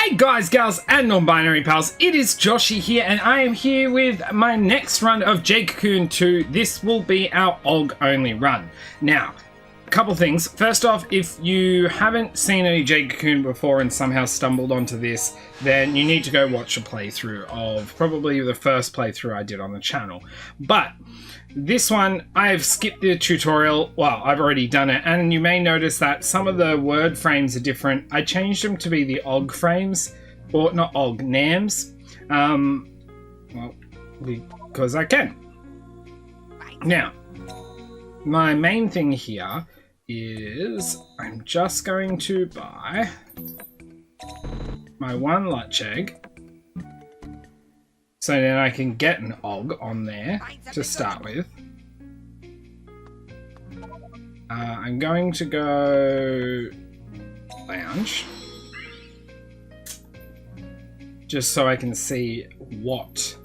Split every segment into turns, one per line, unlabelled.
Hey guys, gals, and non-binary pals, it is Joshie here, and I am here with my next run of Jade Cocoon 2. This will be our OG-only run. Now, a couple things. First off, if you haven't seen any Jade Cocoon before and somehow stumbled onto this, then you need to go watch a playthrough of probably the first playthrough I did on the channel. But this one, I've skipped the tutorial. Well, I've already done it, and you may notice that some of the word frames are different. I changed them to be the OG frames, or not OG, NAMs. Well, because I can. Now, my main thing here is I'm just going to buy my one Lutch egg, so then I can get an OG on there to start with. I'm going to go lounge, just so I can see what...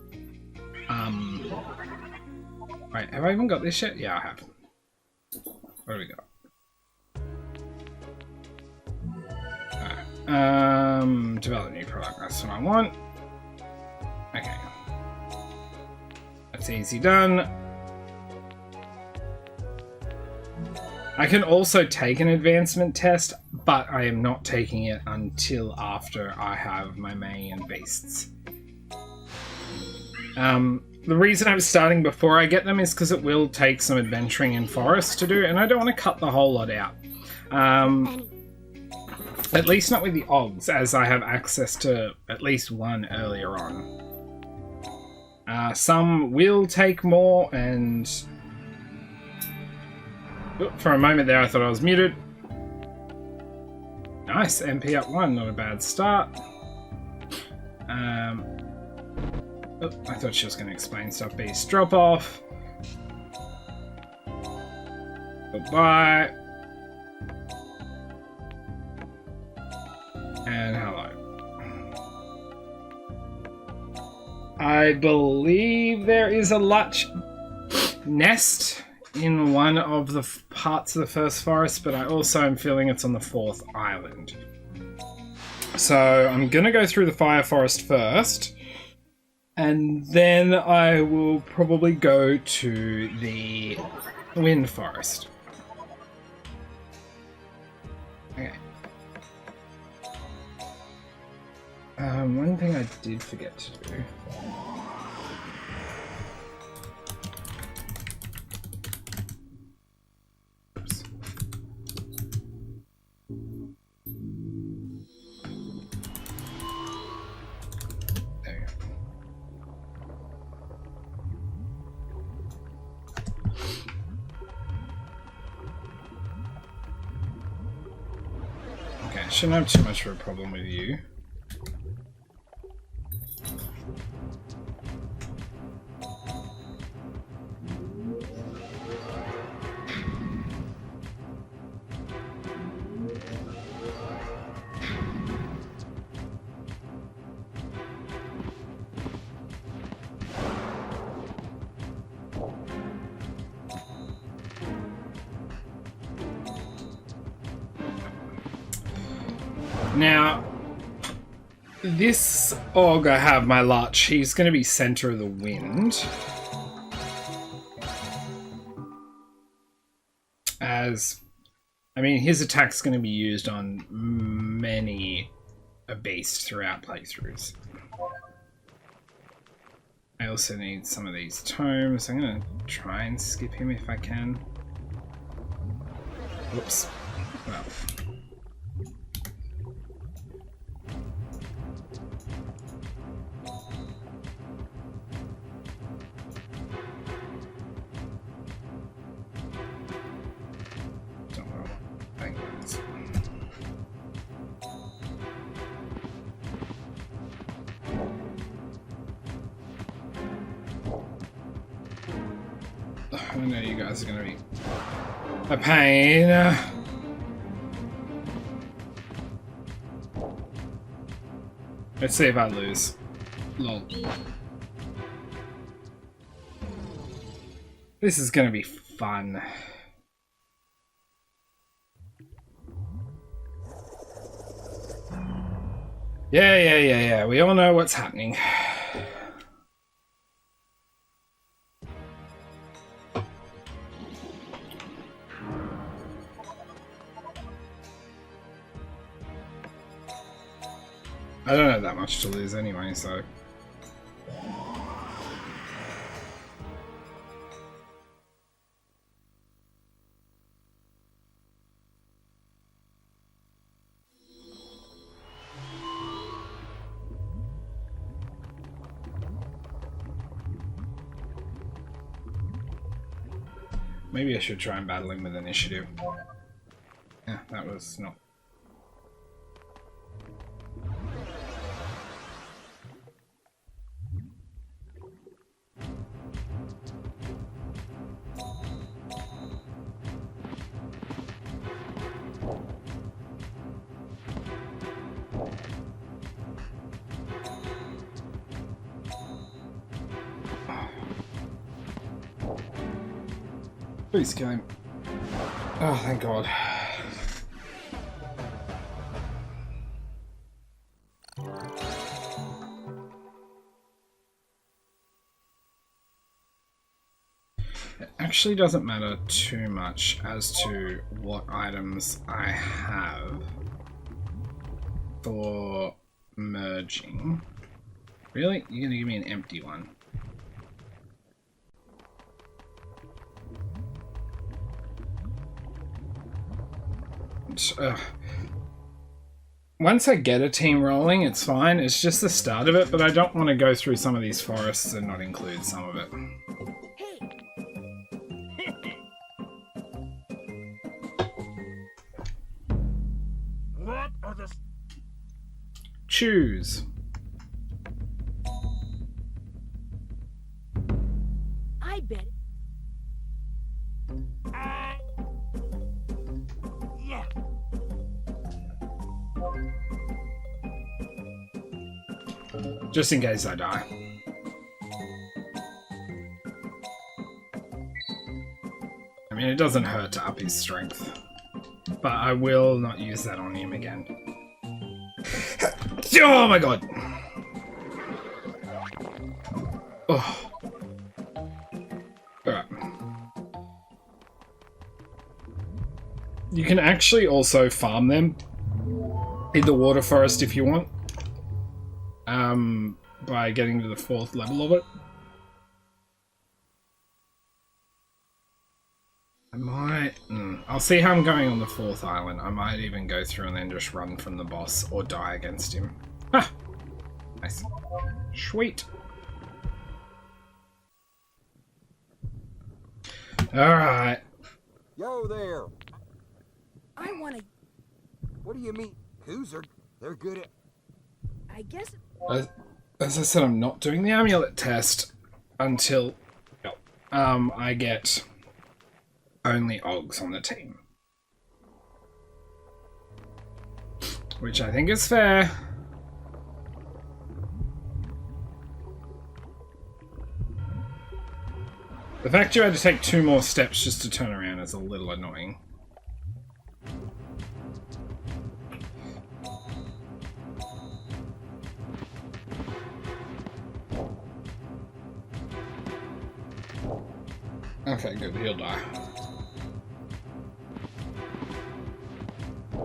Wait, have I even got this yet? Yeah, I have. What do we got? Develop new product, that's what I want. Okay. That's easy done. I can also take an advancement test, but I am not taking it until after I have my main beasts. The reason I'm starting before I get them is because it will take some adventuring in forest to do, and I don't want to cut the whole lot out. At least not with the OGs, as I have access to at least one earlier on. Some will take more, and... For a moment there I thought I was muted. Nice, Ep.1, not a bad start. I thought she was going to explain stuff. Beast drop off. Goodbye. And hello. I believe there is a Lutch nest in one of the parts of the first forest, but I also am feeling it's on the 4th island. So I'm going to go through the fire forest first, and then I will probably go to the wind forest. Okay. One thing I did forget to do. Oops. There we go. Okay, shouldn't have too much of a problem with you. Now, this OG I have, my Lutch, he's going to be center of the wind. As, I mean, his attack's going to be used on many a beast throughout playthroughs. I also need some of these tomes. I'm going to try and skip him if I can. Whoops. Well. I know you guys are going to be a pain. Let's see if I lose. Lol. This is going to be fun. Yeah. We all know what's happening. I don't have that much to lose anyway, so... Maybe I should try and battle him with initiative. Yeah, that was not... Please kill him. Oh, thank God. It actually doesn't matter too much as to what items I have for merging. Really? You're gonna give me an empty one? Once I get a team rolling, it's fine. It's just the start of it, but I don't want to go through some of these forests and not include some of it.
What are the...
Choose.
I bet.
Yeah.
Just in case I die. I mean, it doesn't hurt to up his strength. But I will not use that on him again. Oh my God! Oh. Alright. You can actually also farm them in the water forest if you want. By getting to the 4th level of it. I might... I'll see how I'm going on the 4th island. I might even go through and then just run from the boss or die against him. Ah! Nice. Sweet. Alright.
Yo there.
I want to.
What do you mean? Who's are they're good at?
I guess.
As I said, I'm not doing the amulet test until I get only Ogs on the team. Which I think is fair. The fact you had to take 2 more steps just to turn around is a little annoying. Okay, good. He'll die.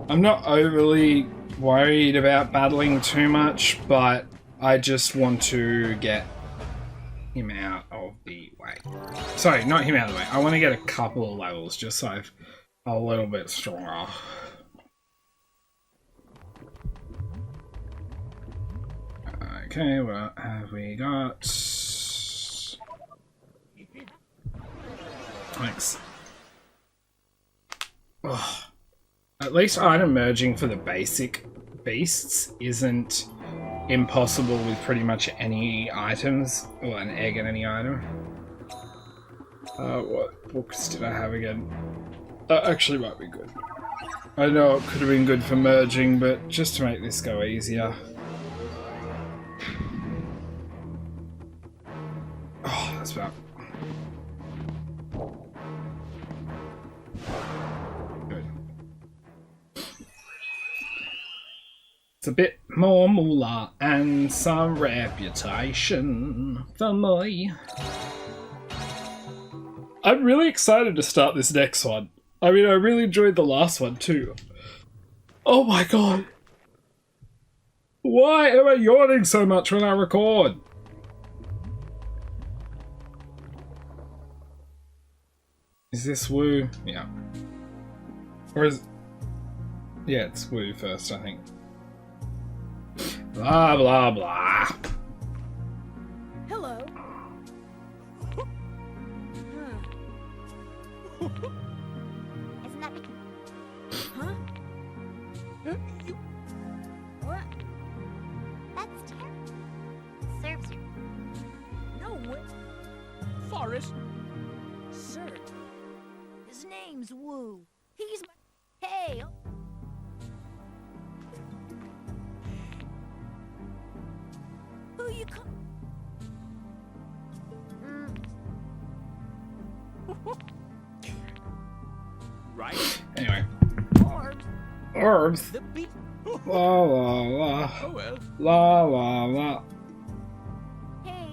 I'm not overly worried about battling too much, but I just want to get him out of the way. Sorry, not him out of the way. I want to get a couple of levels just so I'm a little bit stronger. Okay, what have we got? Thanks. Oh. At least item merging for the basic beasts isn't impossible with pretty much any items, or an egg in any item. What books did I have again? That actually might be good. I know it could have been good for merging, but just to make this go easier. Oh, that's about... a bit more moolah and some reputation for me. I'm really excited to start this next one. I mean, I really enjoyed the last one too. Oh my god. Why am I yawning so much when I record? Is this Woo? Yeah. Or is... Yeah, it's Woo first, I think. Blah, blah, blah.
Hello.
Isn't that
Huh? What?
that's terrible? Serves you.
No way.
Forest.
Sir. His name's Wu. He's my... Hey! Who you call...
Right.
Anyway.
Orbs?
Orbs.
The beat.
La la la.
Oh well.
La la la.
Hey,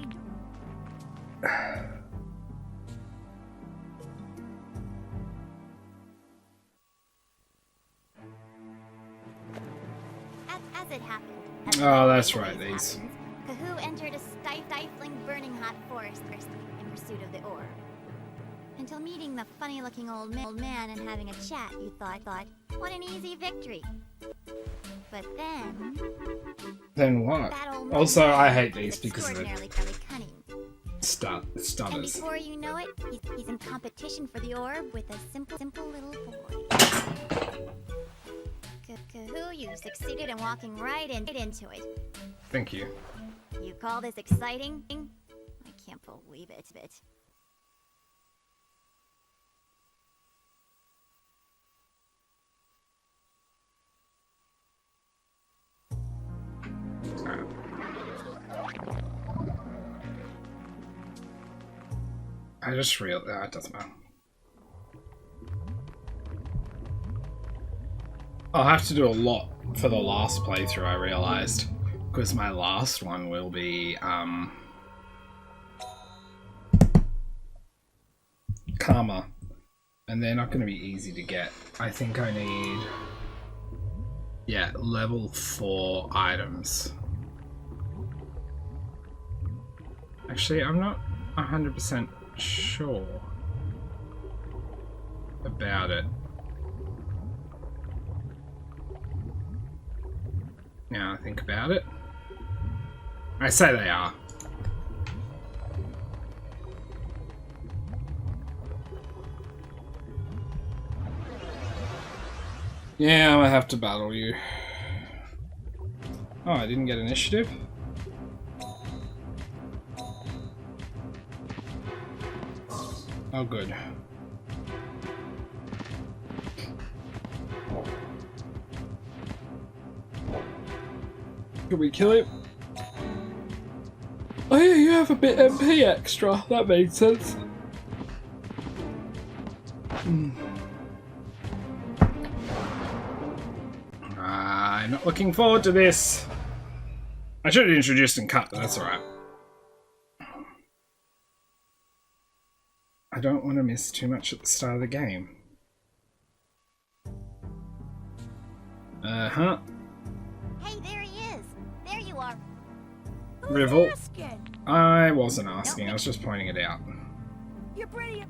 As it happened.
Oh, that's right,
always
these.
happens, Kahoo entered a stifling, burning hot forest in pursuit of the ore. Until meeting the funny-looking old man and having a chat, you thought, what an easy victory. But then,
Then what?
that old
Also,
man
I hate
is
these because of the
extraordinarily cunning. And
stutters.
before you know it, he's in competition for the orb with a simple little boy. Kahoo, you succeeded in walking right into it.
Thank you.
You call this exciting? I can't believe it.
I just realized it doesn't matter. I'll have to do a lot for the last playthrough, I realized, because my last one will be Karma, and they're not going to be easy to get. I think I need, yeah, level 4 items. Actually, I'm not 100% sure about it. Now I think about it. I say they are. Yeah, I'm gonna have to battle you. Oh, I didn't get initiative? Oh, good. Can we kill him? Oh yeah, you have a bit MP extra. That makes sense. I'm not looking forward to this. I should have introduced and cut, but that's alright. I don't want to miss too much at the start of the game. Uh-huh.
Hey, there he is. There you are.
Rivel.
asking?
I wasn't asking, I was just pointing it out.
You're pretty...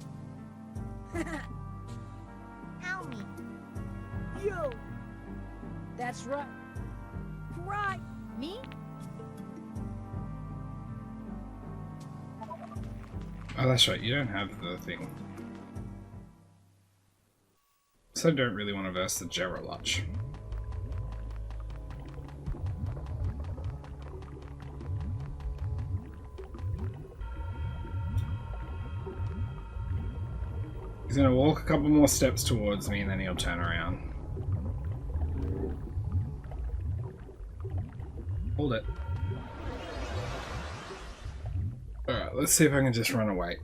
How me?
You! That's right. Right. Me?
Oh, that's right, you don't have the thing. So I don't really want to verse the Geralach. He's gonna walk a couple more steps towards me and then he'll turn around. Hold it. Alright, let's see if I can just run away.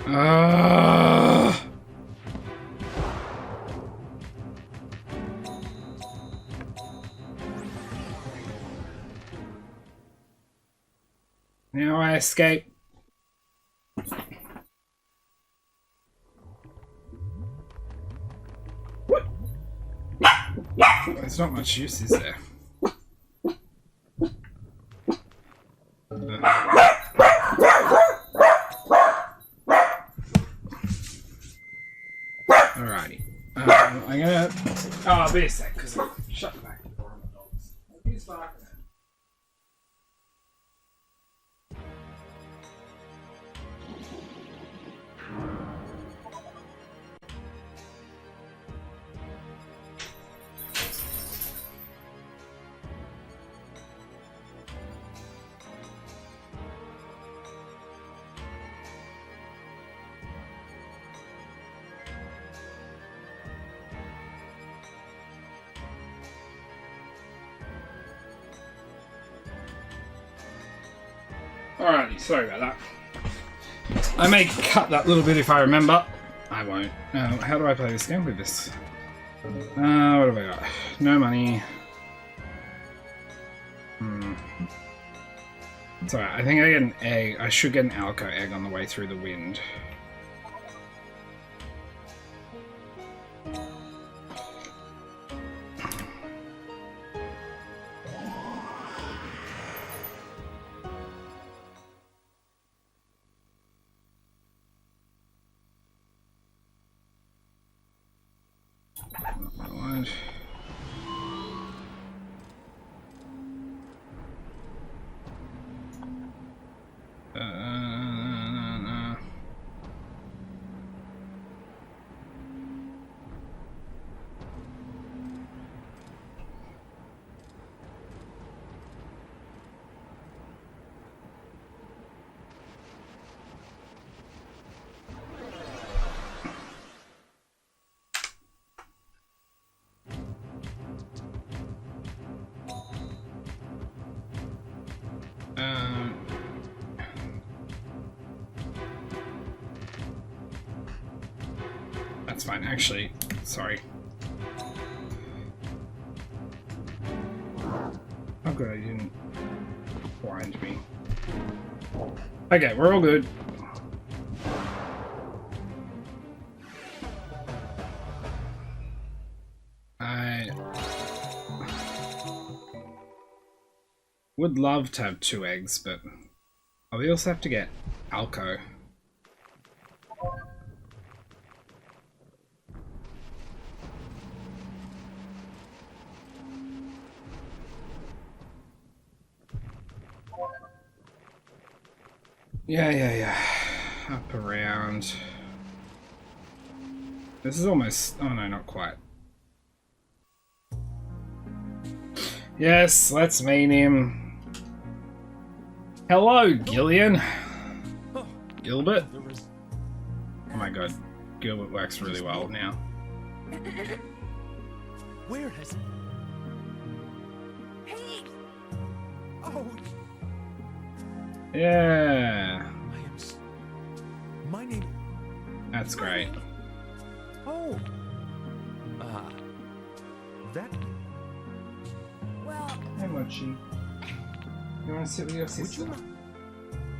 Now I escape. There's not much use, is there? Alrighty. I'm gonna. Oh, I'll be a sec, because I shut the back door on the dogs. Who's barking at? Alrighty, sorry about that. I may cut that little bit if I remember. I won't. How do I play this game with this? What have I got? No money. It's alright, I think I get an egg. I should get an Alco egg on the way through the wind. That's fine, actually. Sorry. Oh good, I didn't blind me. Okay, we're all good. I would love to have 2 eggs, but we also have to get Alco. Yeah. Up around. This is almost... Oh no, not quite. Yes, let's meet him. Hello, Gillian. Gilbert? Oh my god, Gilbert works really well now.
Where has... Hey! Oh,
Yeah,
I am... My name...
that's great.
Oh! That...
Well,
Hey, Mochi. You want to sit with your
Would
sister?
you...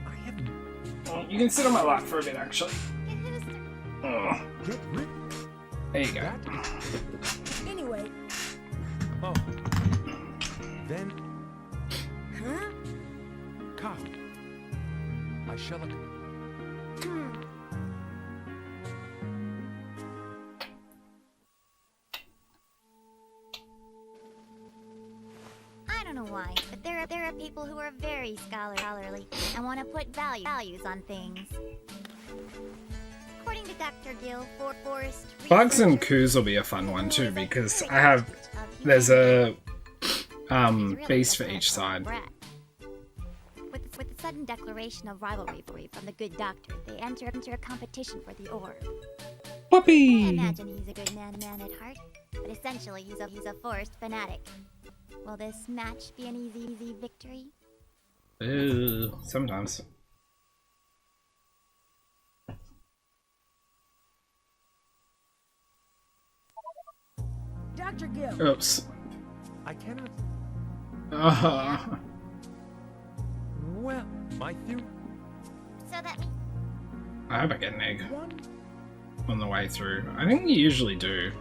I haven't...
Oh, you can sit on my lap for a bit, actually. Oh,
Get rid...
there you go.
That...
anyway.
Oh. Then...
Huh?
Cow. I shall...
I don't know why, but there are people who are very scholarly and want to put values on things. According to Dr. Gill, forest
Bugs and
researchers-
Coos will be a fun one too, because I have... There's a beast for each side.
With the sudden declaration of rivalry from the good doctor, they enter a competition for the orb. I
Puppy!
imagine he's a good man at heart, but essentially he's a forest fanatic. Will this match be an easy victory?
Sometimes.
Dr. Gill.
Oops.
I cannot.
Uh,
Well, my theory.
So that
I hope I get an egg
One.
on the way through. I think you usually do.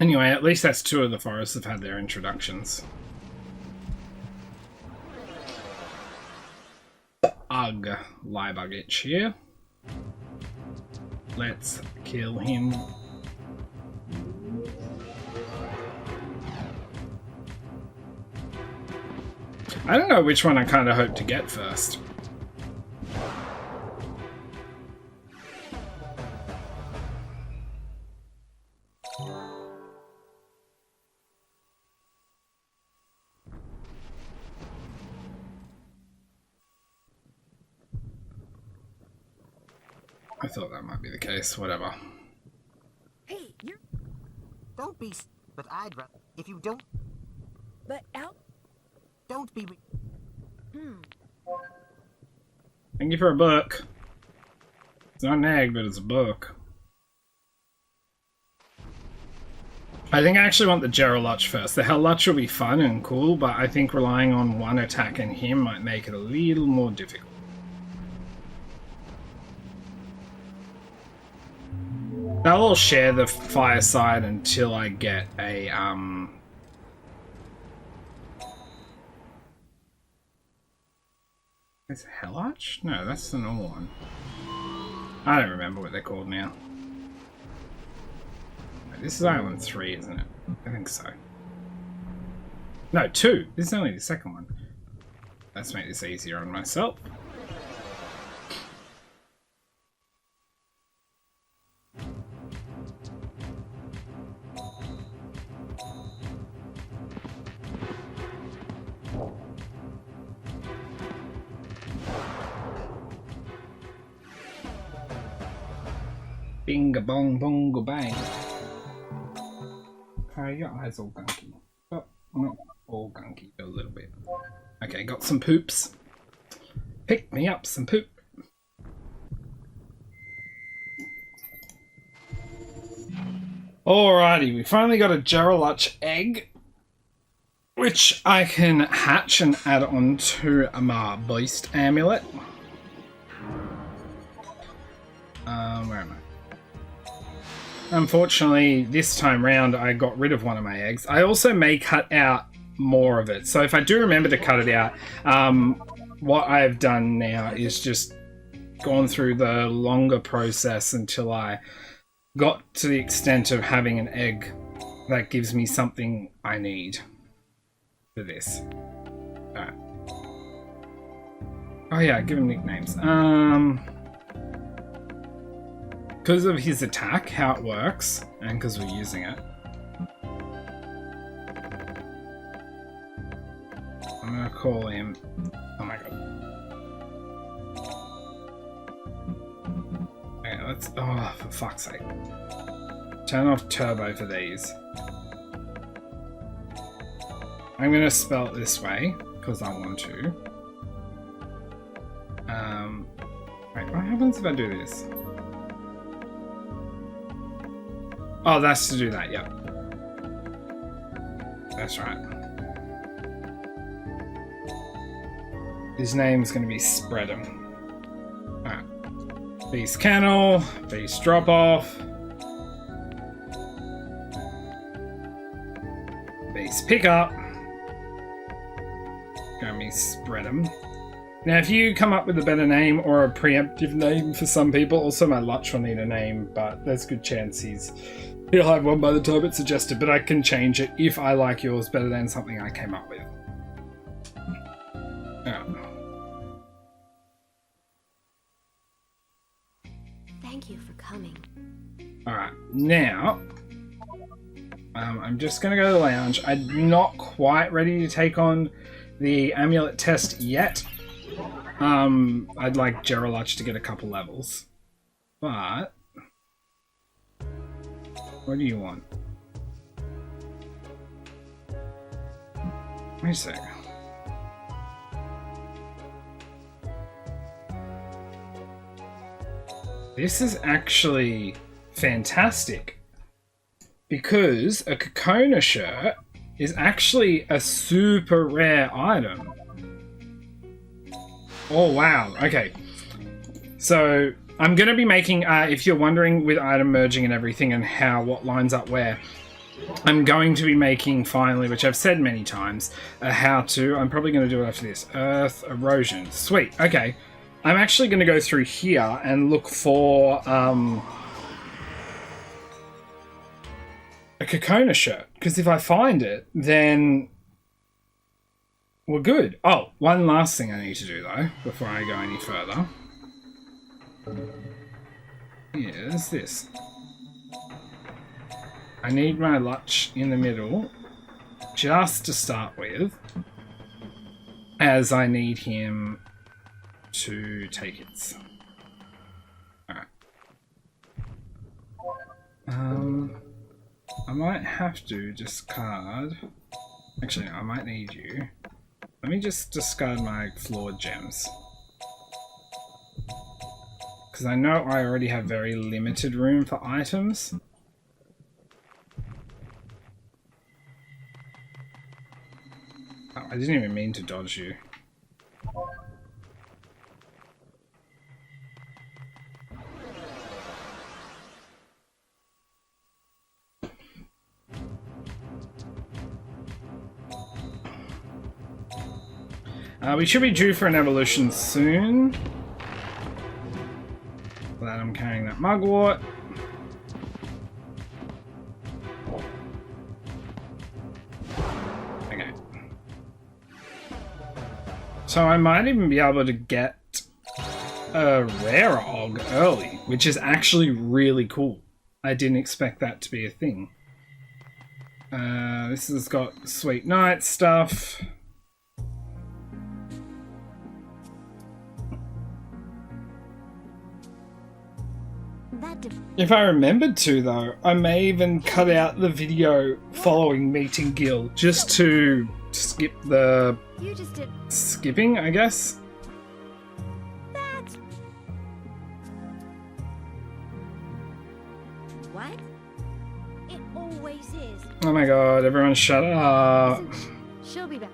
Anyway, at least that's 2 of the forests have had their introductions. Ugh, Liebug itch here. Let's kill him. I don't know which one I kind of hope to get first. I thought that might be the case, whatever.
Hey, you're.
Don't be. But I'd rather. If you don't.
But out.
Don't be.
Thank you for a book. It's not an egg, but it's a book. I think I actually want the Geralutch first. The Hellutch will be fun and cool, but I think relying on one attack and him might make it a little more difficult. They'll all share the fireside until I get a, Is it Hellutch? No, that's the normal one. I don't remember what they're called now. This is Island 3, isn't it? I think so. No, 2. This is only the second one. Let's make this easier on myself. Binga bong bongo bang. Okay, your eyes all gunky. Oh, not all gunky, but a little bit. Okay, got some poops. Pick me up some poop. Alrighty, we finally got a Geralutch egg, which I can hatch and add on to my beast amulet. Where am I? Unfortunately, this time round, I got rid of one of my eggs. I also may cut out more of it. So if I do remember to cut it out, what I've done now is just gone through the longer process until I got to the extent of having an egg that gives me something I need for this. Alright. Oh yeah, give him nicknames. Because of his attack, how it works, and because we're using it, I'm gonna call him. Oh my god. Okay, let's. Oh, for fuck's sake. Turn off turbo for these. I'm gonna spell it this way, because I want to. Wait, what happens if I do this? Oh, that's to do that, yep. That's right. His name's going to be Spread'em. Alright. Beast Kennel, Beast Drop Off, Beast Pickup. Going to be Spread'em. Now, if you come up with a better name or a preemptive name for some people, also my Lutch will need a name, but there's a good chance he'll have one by the time it's suggested, but I can change it if I like yours better than something I came up with.
Thank you for coming.
Alright, now, I'm just going to go to the lounge. I'm not quite ready to take on the amulet test yet. I'd like Geralutch to get a couple levels, but what do you want? Wait a sec. This is actually fantastic because a Kokona shirt is actually a super rare item. Oh wow, okay. So I'm going to be making, if you're wondering with item merging and everything and what lines up where, I'm going to be making finally, which I've said many times, a how-to. I'm probably going to do it after this. Earth erosion. Sweet. Okay. I'm actually going to go through here and look for a Kokona shirt. Because if I find it, then we're good. Oh, one last thing I need to do, though, before I go any further. Yeah, there's this. I need my Lutch in the middle, just to start with, as I need him to take it. Alright. I might have to discard... Actually, no, I might need you. Let me just discard my flawed gems. Because I know I already have very limited room for items. Oh, I didn't even mean to dodge you. We should be due for an evolution soon. Glad I'm carrying that mugwort. Okay. So I might even be able to get a rare Og early, which is actually really cool. I didn't expect that to be a thing. This has got Sweet Night stuff. If I remembered to, though, I may even cut out the video following meeting Gil just to skip the skipping, I guess.
That's... What? It always is.
Oh my god, everyone shut up.
She'll be back.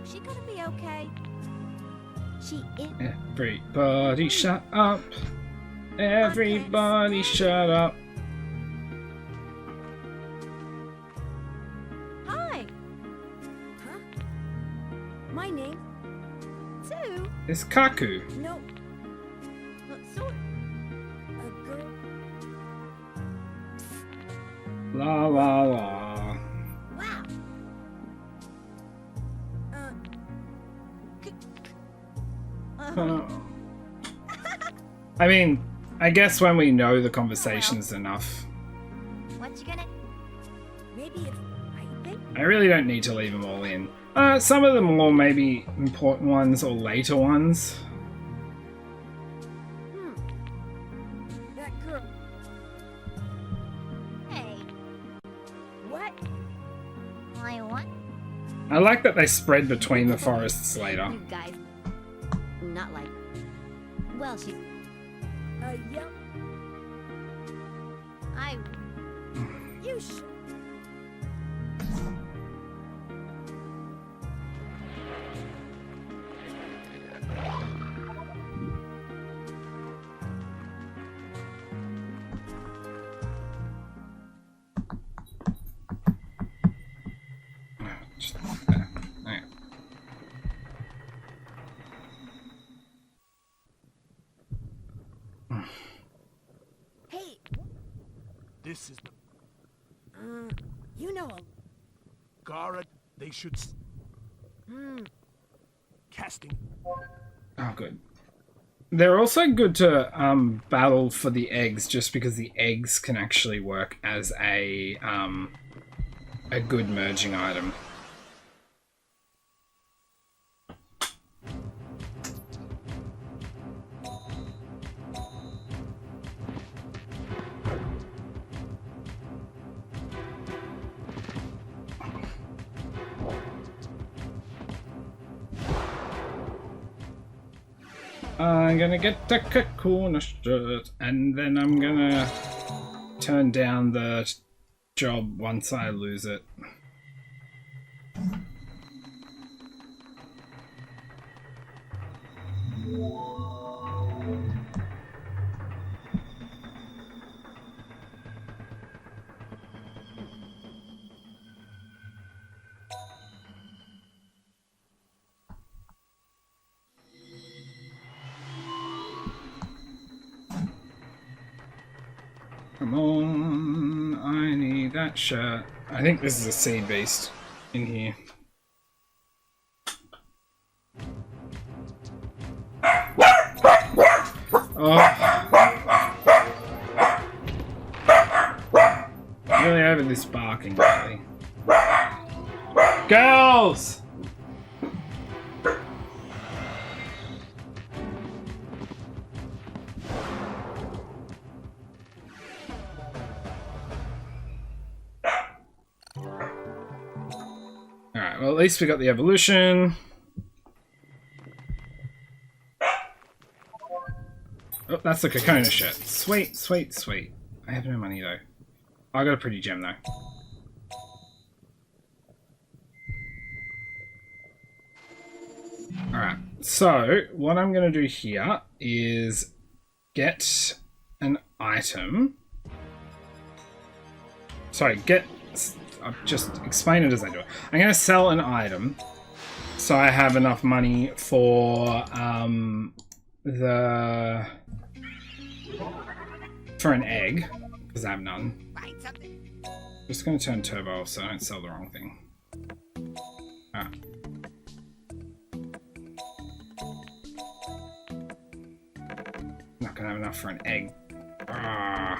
She gonna be okay. She is.
Everybody shut up. Everybody shut up.
Hi. Huh? My name? Sue.
It's Kaku.
No. So. A girl.
La la la.
Wow.
I mean, I guess when we know the conversation's enough.
What you gonna...
Maybe it's right thing.
I really don't need to leave them all in. Some of the more maybe important ones or later ones.
That girl.
Hey,
What?
I want
I like that they spread between the forests later.
You guys. Not like. Well, she's. Yep.
I...
You should.
Just there. Okay.
Hey,
This is the
you know.
Gara. They should casting.
Oh, good. They're also good to battle for the eggs, just because the eggs can actually work as a good merging item. I'm gonna get the cocoon shirt, and then I'm gonna turn down the job once I lose it. Come on, I need that shirt. I think this is a sea beast in here. Oh. Really over this barking, really. Girls! Alright, well at least we got the evolution. Oh, that's the Kokona shirt. Sweet, sweet, sweet. I have no money though. I got a pretty gem though. Alright, so what I'm going to do here is get an item. Sorry, I'll just explain it as I do it. I'm going to sell an item so I have enough money for an egg, because I have none. Just going to turn turbo off so I don't sell the wrong thing. Alright. Not going to have enough for an egg. Ah.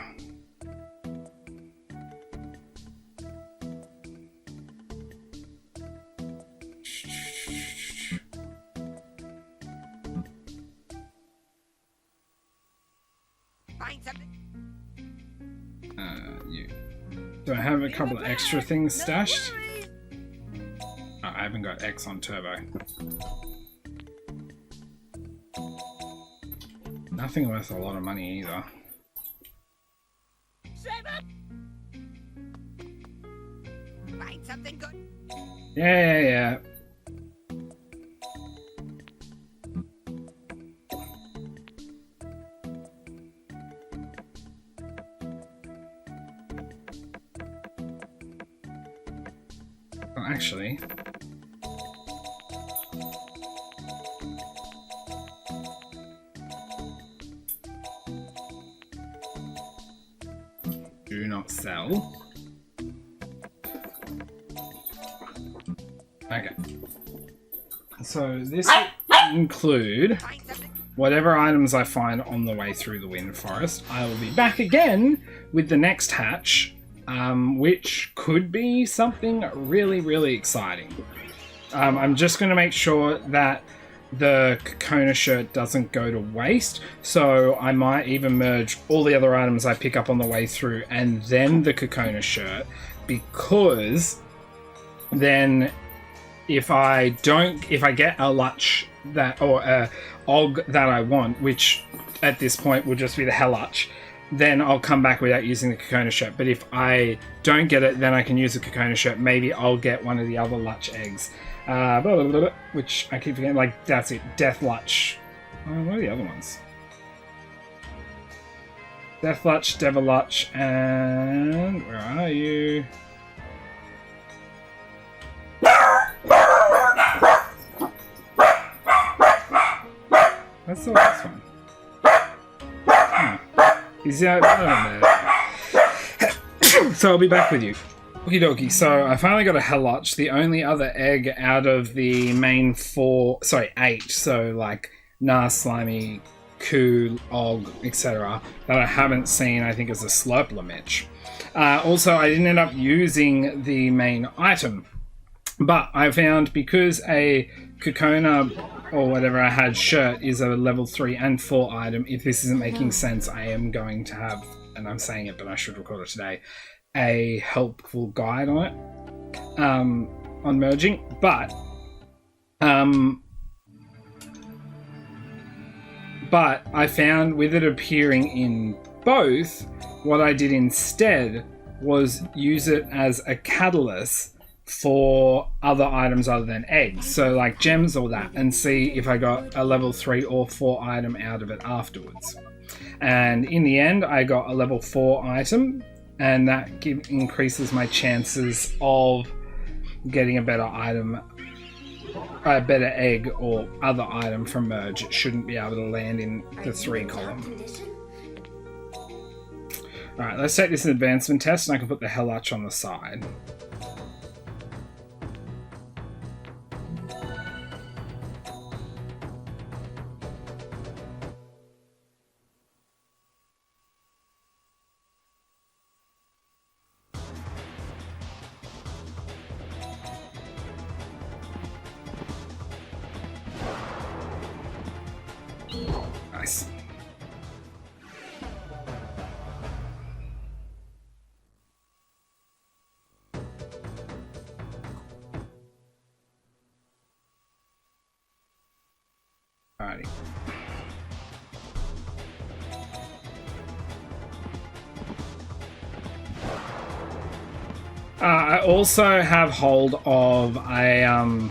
You. Do I have a couple of extra things stashed? Oh, I haven't got X on turbo. Nothing worth a lot of money either.
Find something good.
Yeah. Well, actually, do not sell. Okay. So this will include whatever items I find on the way through the wind forest. I will be back again with the next hatch, which could be something really, really exciting. I'm just going to make sure that the Kokona shirt doesn't go to waste, so I might even merge all the other items I pick up on the way through and then the Kokona shirt, because then if I get a Lutch that, or a Og that I want, which at this point will just be the Hellutch, then I'll come back without using the Kokona shirt. But if I don't get it, then I can use the Kokona shirt. Maybe I'll get one of the other Lutch eggs. Which I keep forgetting, like, that's it, Death Lutch. What are the other ones? Death Lutch, Devil Lutch, and where are you? That's the last one. He's out there. So I'll be back with you. Okie dokie, so I finally got a Hellutch, the only other egg out of the main 8, so like Nah, Slimy, Koo, Og, etc. that I haven't seen, I think, is a Slurplamich. Also, I didn't end up using the main item, but I found because a Kokona or whatever I had shirt is a level 3 and 4 item, if this isn't making sense, I am going to have, and I'm saying it, but I should record it today, a helpful guide on it, on merging, but But I found with it appearing in both, what I did instead was use it as a catalyst for other items other than eggs. So like gems or that, and see if I got a level 3 or 4 item out of it afterwards. And in the end, I got a level 4 item, and that increases my chances of getting a better item, a better egg or other item from merge. It shouldn't be able to land in the 3 column. Alright, let's take this advancement test, and I can put the Hellatch on the side. Nice. Alrighty. I also have hold of a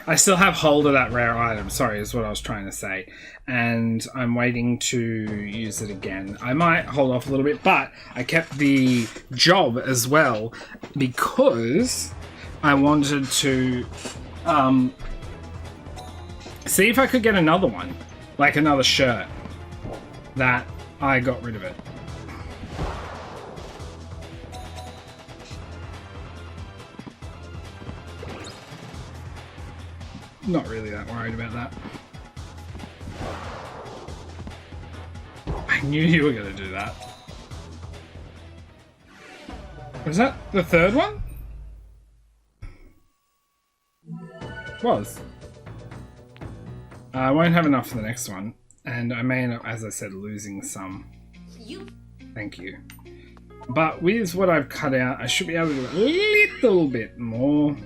I still have hold of that rare item, sorry, is what I was trying to say. And I'm waiting to use it again. I might hold off a little bit, but I kept the job as well because I wanted to see if I could get another one, like another shirt, that I got rid of it. Not really that worried about that. I knew you were going to do that. Was that the third one? Was. I won't have enough for the next one. And I may end up, as I said, losing some. Thank you. But with what I've cut out, I should be able to do a little bit more.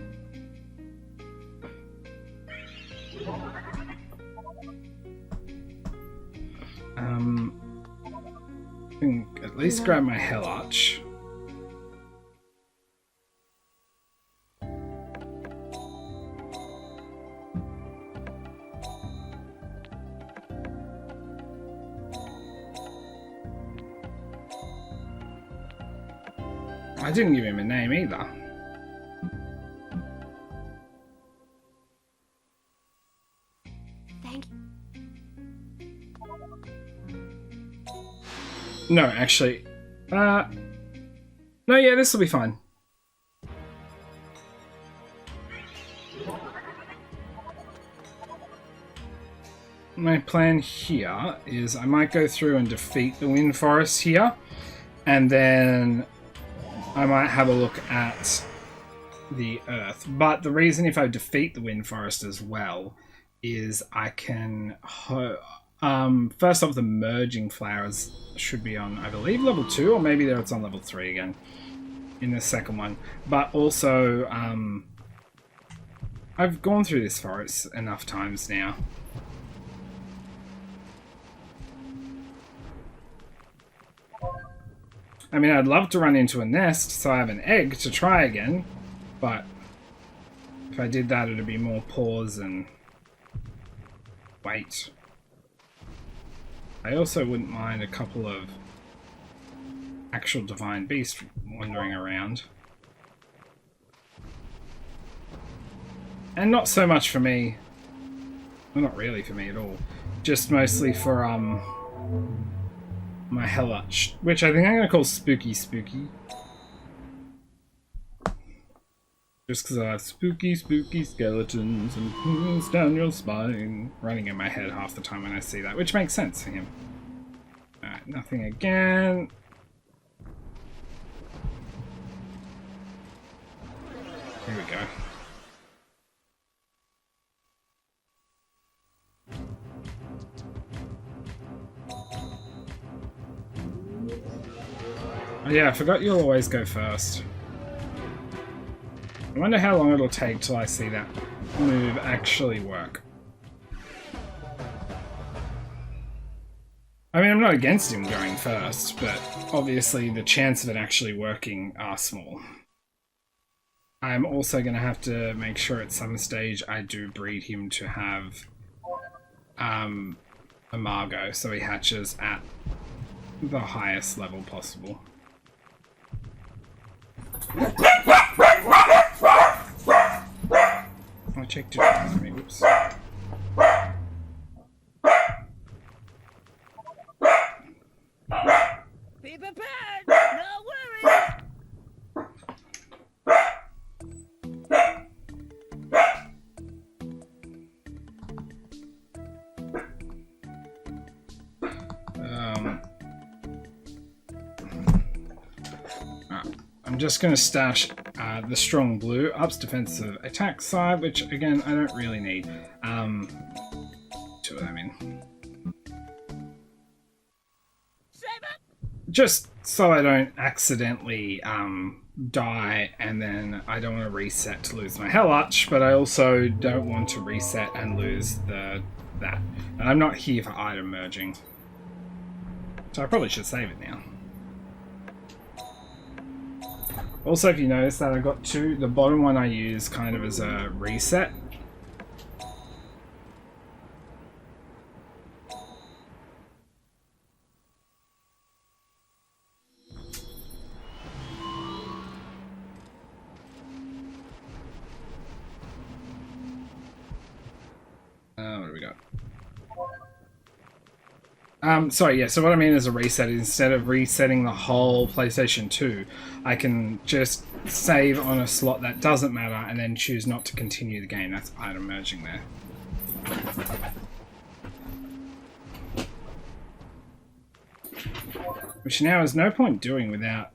I can at least grab my Hellatch. I didn't give him a name either.
Thank you.
No, actually. No, yeah, this will be fine. My plan here is I might go through and defeat the Wind Forest here, and then I might have a look at the Earth. But the reason if I defeat the Wind Forest as well is I can... first off, the merging flowers should be on, I believe, level 2, or maybe there it's on level 3 again in the second one. But also, I've gone through this forest enough times now. I mean, I'd love to run into a nest so I have an egg to try again, but if I did that, it'd be more pause and wait. I also wouldn't mind a couple of actual divine beasts wandering around. And not so much for me. Well, not really for me at all. Just mostly for, my Hellatch, which I think I'm going to call Spooky Spooky. Just because I have spooky, spooky skeletons and pulls down your spine running in my head half the time when I see that, which makes sense for him. Alright, nothing again. Here we go. Oh, yeah, I forgot you'll always go first. I wonder how long it'll take till I see that move actually work. I mean, I'm not against him going first, but obviously the chance of it actually working are small. I'm also going to have to make sure at some stage I do breed him to have a Margot, so he hatches at the highest level possible. I checked it with me, whoops.
Be prepared! No worries!
I'm just going to stash the strong blue, ups defensive attack side, which again I don't really need. Two of them in. Just so I don't accidentally die and then I don't want to reset to lose my Hell Arch, but I also don't want to reset and lose that. And I'm not here for item merging. So I probably should save it now. Also, if you notice that I got two, the bottom one I use kind of as a reset. What do we got? Sorry, yeah, so what I mean is a reset is instead of resetting the whole PlayStation 2, I can just save on a slot that doesn't matter and then choose not to continue the game. That's item merging there. Which now is no point doing without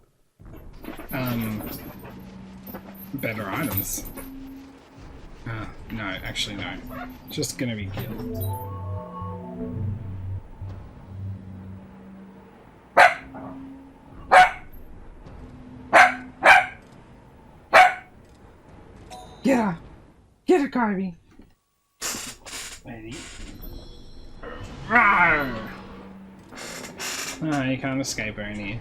better items. No, actually no. Just gonna be killed. Get her! Get her, Kirby! Ready? Rawr! Oh, you can't escape her in here.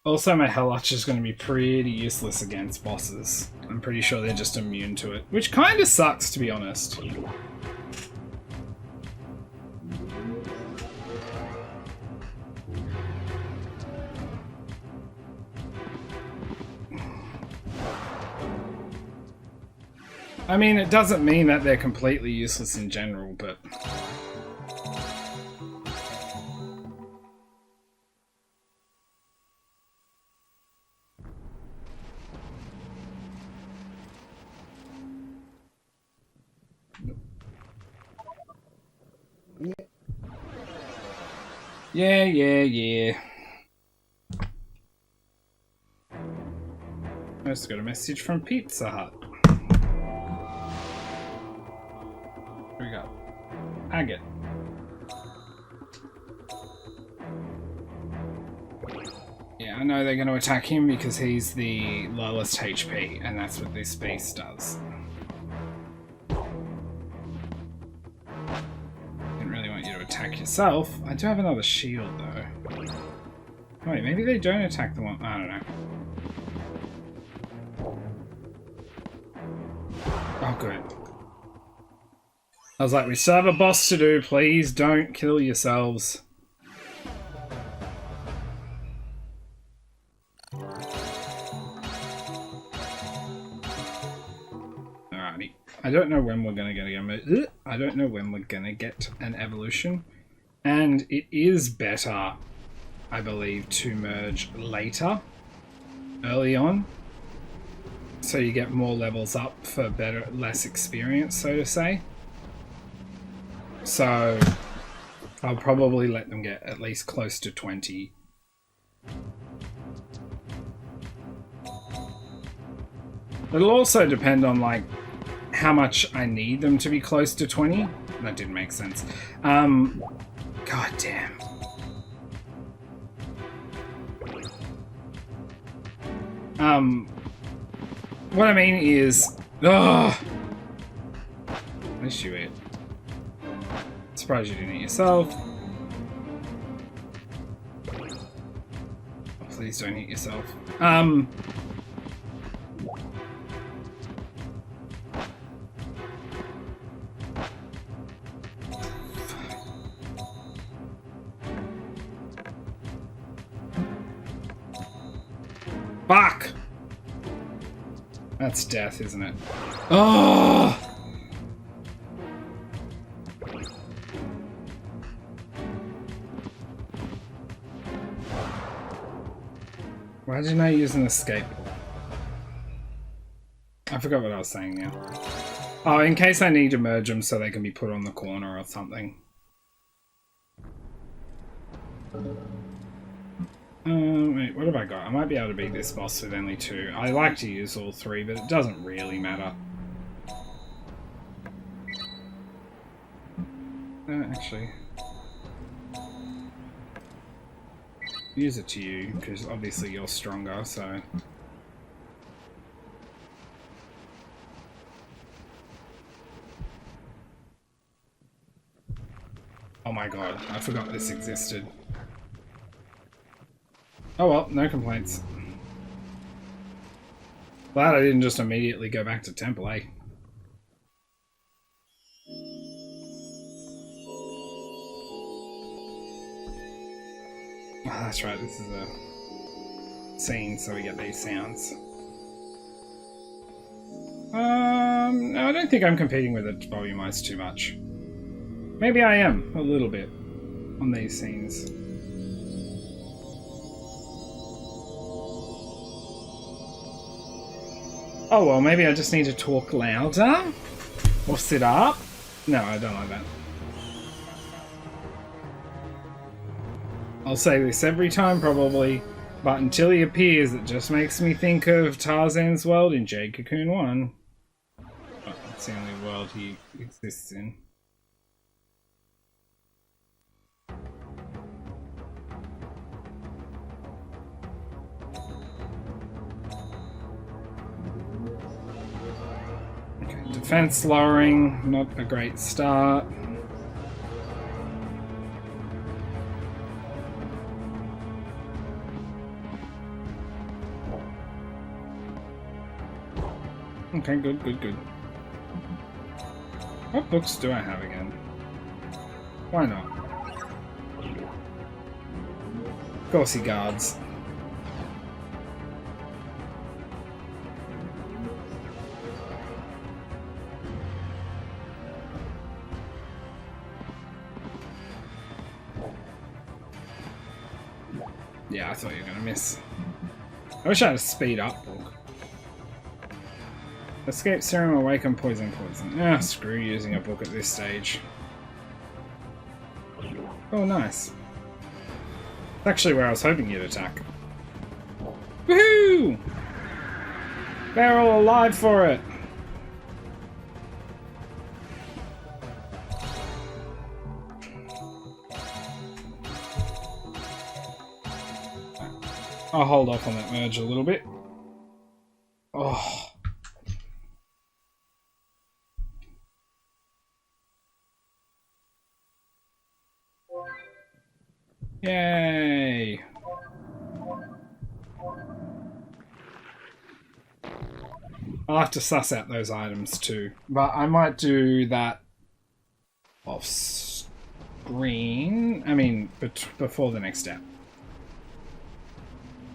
Also, my Hell Arch is going to be pretty useless against bosses. I'm pretty sure they're just immune to it, which kind of sucks, to be honest. I mean, it doesn't mean that they're completely useless in general, but... Yeah. I just got a message from Pizza Hut. Here we go. Agate. Yeah, I know they're going to attack him because he's the lowest HP, and that's what this beast does. Didn't really want you to attack yourself. I do have another shield, though. Wait, maybe they don't attack the one... I don't know. Oh, good. I was like, we still have a boss to do, please don't kill yourselves. Alrighty. I don't know when we're gonna get an evolution. And it is better, I believe, to merge later, early on. So you get more levels up for less experience, so to say. So I'll probably let them get at least close to 20. It'll also depend on like how much I need them to be close to 20. That didn't make sense. God damn. What I mean is, at least you ate. Surprised you didn't eat yourself. Oh, please don't eat yourself. Fuck! That's death, isn't it? Oh! Why didn't I use an escape? I forgot what I was saying now. Oh, in case I need to merge them so they can be put on the corner or something. Wait, what have I got? I might be able to beat this boss with only 2. I like to use all 3, but it doesn't really matter. Actually. Use it to you, because obviously you're stronger, so... Oh my god, I forgot this existed. Oh well, no complaints. Glad I didn't just immediately go back to Temple, eh? Oh, that's right, this is a scene, so we get these sounds. No, I don't think I'm competing with it volume-wise too much. Maybe I am, a little bit, on these scenes. Oh well, maybe I just need to talk louder? Or sit up? No, I don't like that. I'll say this every time probably, but until he appears it just makes me think of Tarzan's world in Jade Cocoon 1. Oh, that's the only world he exists in. Defense lowering, not a great start. Okay, good, good, good. What books do I have again? Why not? Of course he guards. Yeah, I thought you were gonna miss. I wish I had a speed up book. Escape serum, awaken, poison. Ah, screw using a book at this stage. Oh, nice. That's actually where I was hoping you'd attack. Woohoo! They're all alive for it! I'll hold off on that merge a little bit. Oh. Yay! I'll have to suss out those items too, but I might do that off screen. I mean, before the next step.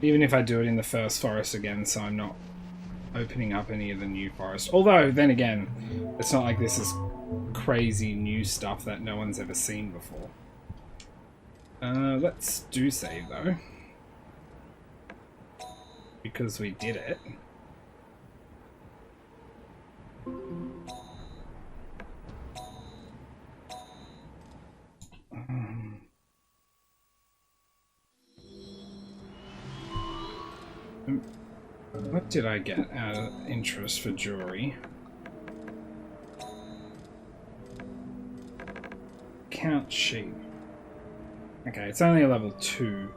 Even if I do it in the first forest again, so I'm not opening up any of the new forest. Although, then again, it's not like this is crazy new stuff that no one's ever seen before. Let's do save, though. Because we did it. What did I get out of interest for jewelry? Count sheet. Okay, it's only a level 2.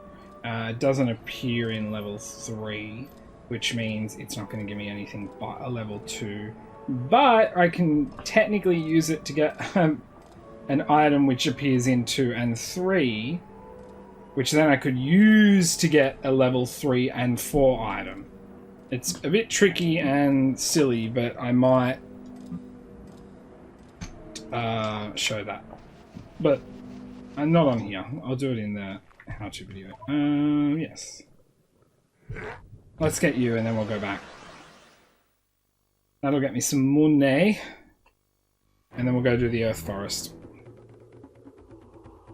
It doesn't appear in level 3, which means it's not going to give me anything but a level 2. But I can technically use it to get an item which appears in 2 and 3, which then I could use to get a level 3 and 4 item. It's a bit tricky and silly, but I might show that. But I'm not on here. I'll do it in the how-to video. Yes. Let's get you and then we'll go back. That'll get me some money. And then we'll go do the Earth Forest.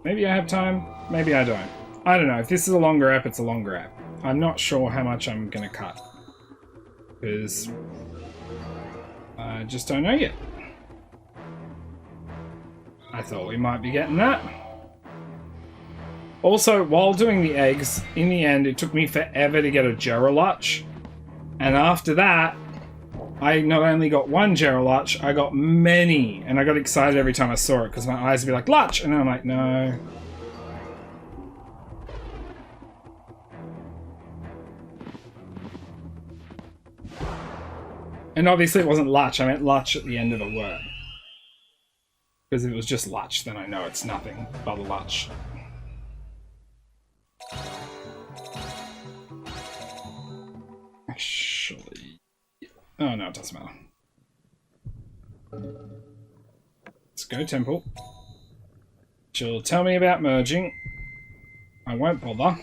Maybe I have time, maybe I don't. I don't know. If this is a longer ep, it's a longer ep. I'm not sure how much I'm going to cut. Because I just don't know yet. I thought we might be getting that. Also, while doing the eggs, in the end, it took me forever to get a Geralutch. And after that, I not only got one Geralutch, I got many. And I got excited every time I saw it, because my eyes would be like, Lutch! And then I'm like, no. And obviously it wasn't Lutch, I meant Lutch at the end of a word. Because if it was just Lutch, then I know it's nothing but a Lutch. Actually... Oh no, it doesn't matter. Let's go temple. She'll tell me about merging. I won't bother.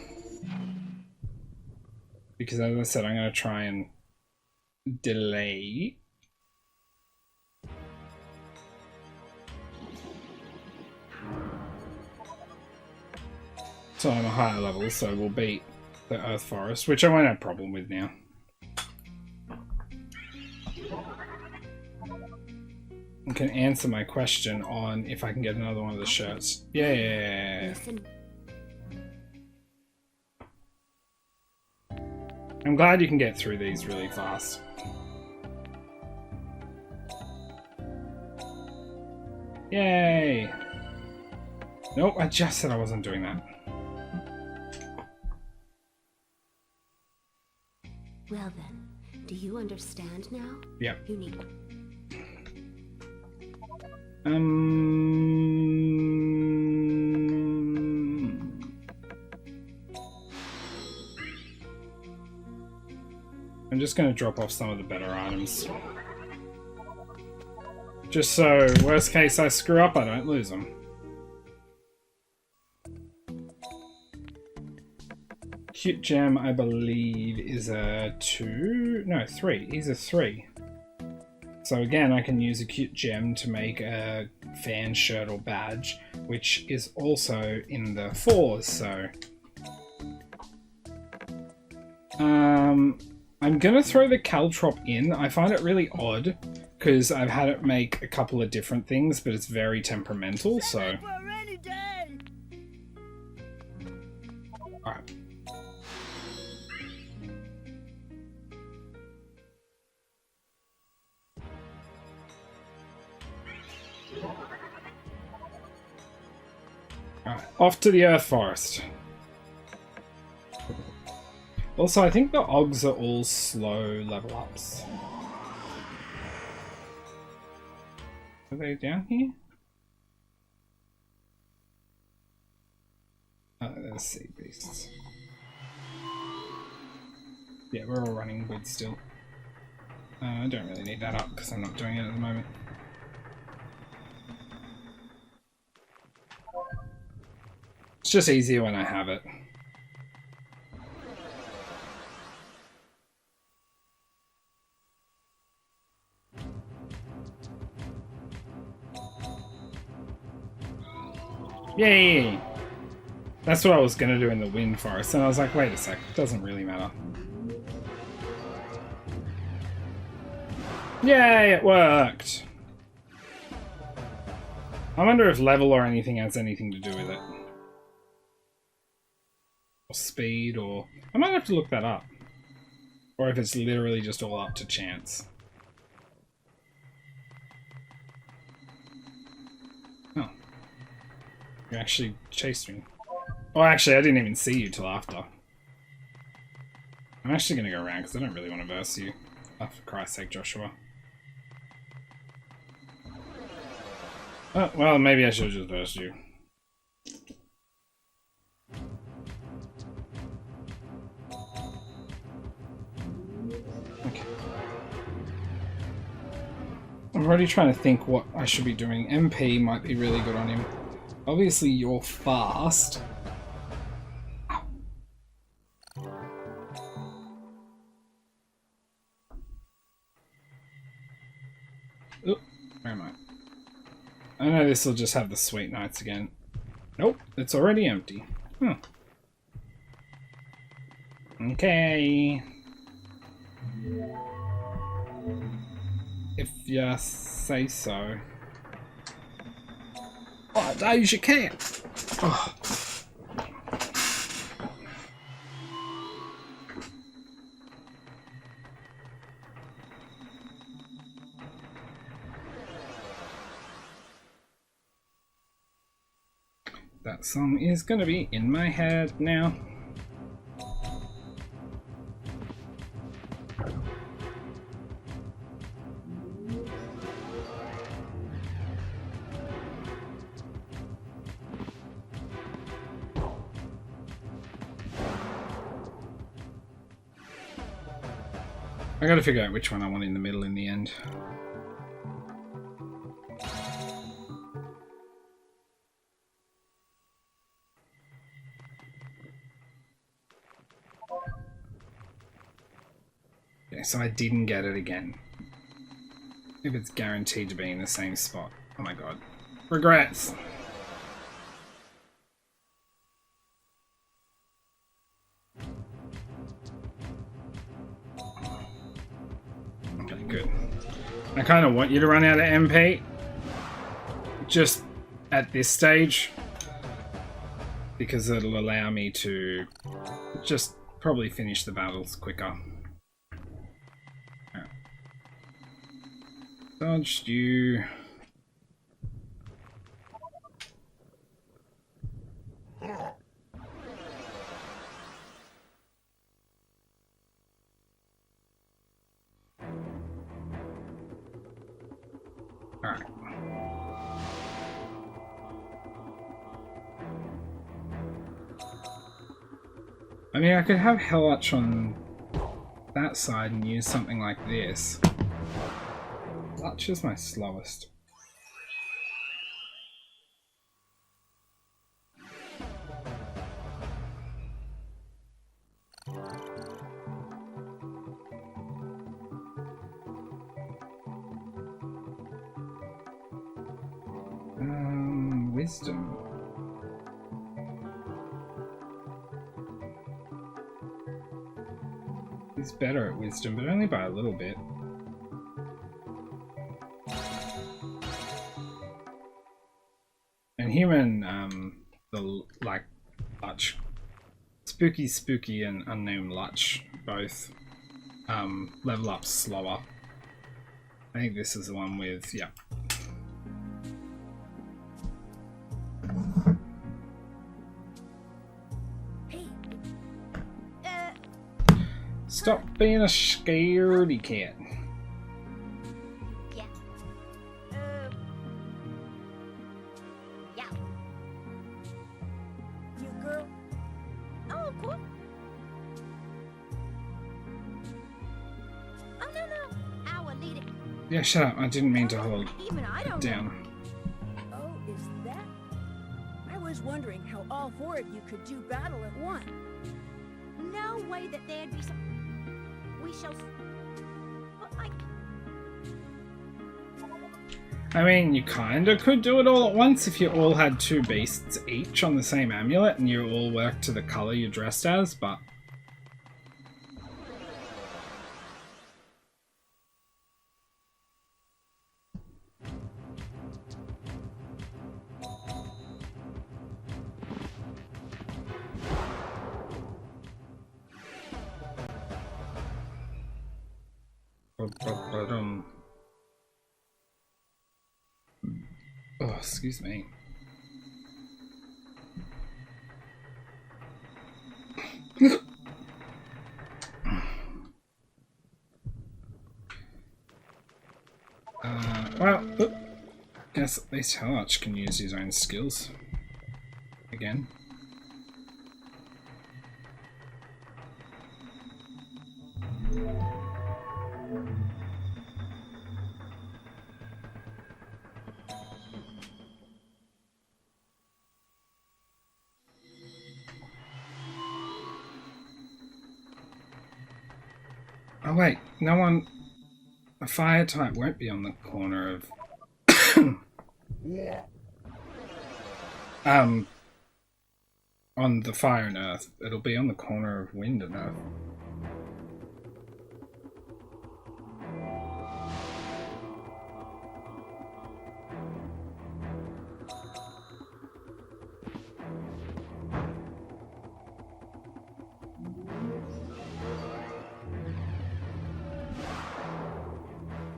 Because as I said, I'm going to try and delay. So I'm a higher level, so we'll beat the Earth Forest, which I won't have a problem with now. I can answer my question on if I can get another one of the shirts. Yeah. I'm glad you can get through these really fast. Yay! Nope, I just said I wasn't doing that.
Well then, do you understand now?
Yep.
You need...
I'm just going to drop off some of the better items. Just so, worst case I screw up, I don't lose them. Cute Gem, I believe, is a 2... No, 3. He's a 3. So again, I can use a Cute Gem to make a fan shirt or badge, which is also in the 4s, so... I'm gonna throw the Caltrop in. I find it really odd, because I've had it make a couple of different things, but it's very temperamental, so...
For a rainy day.
Alright. Alright, off to the Earth Forest. Also, I think the Oggs are all slow level ups. Are they down here? Oh, there's sea beasts. Yeah, we're all running good still. I don't really need that up because I'm not doing it at the moment. It's just easier when I have it. Yay! That's what I was going to do in the Wind Forest, and I was like, wait a sec, it doesn't really matter. Yay, it worked! I wonder if level or anything has anything to do with it. Or speed, or... I might have to look that up. Or if it's literally just all up to chance. Oh. You actually chased me. Oh, actually, I didn't even see you till after. I'm actually going to go around because I don't really want to verse you. Oh, for Christ's sake, Joshua. Oh, well, maybe I should have just versed you. Okay. I'm already trying to think what I should be doing. MP might be really good on him. Obviously, you're fast. Oop, where am I? I know this will just have the sweet nights again. Nope, it's already empty. Huh. Okay. If you say so. Oh, those you can. Oh. That song is gonna be in my head now. I gotta figure out which one I want in the middle in the end. Okay, so I didn't get it again. If it's guaranteed to be in the same spot. Oh my god. Regrets! Good. I kind of want you to run out of MP. Just at this stage. Because it'll allow me to just probably finish the battles quicker. Right. Dodged you. Alright. I mean, I could have Helluch on that side and use something like this. Lutch is my slowest. Wisdom. He's better at wisdom, but only by a little bit. And him and the like Lutch, Spooky and Unnamed Lutch both level up slower. I think this is the one with yeah. Stop being a scaredy cat.
Yeah. Yeah.
You girl. Oh, cool. Oh, no.
Our leader.
Yeah, shut up. I didn't mean to hold
Even I don't
down.
know.
Oh, is that? I was wondering how all four of you could do battle at once.
No way that there'd be some. We shall. But like.
I mean, you kinda could do it all at once if you all had two beasts each on the same amulet and you all worked to the color you're dressed as, but... Oh, excuse me. Well, guess at least Harch can use his own skills again. Oh wait, no one... A fire type won't be on the corner of... on the fire and earth. It'll be on the corner of wind and earth.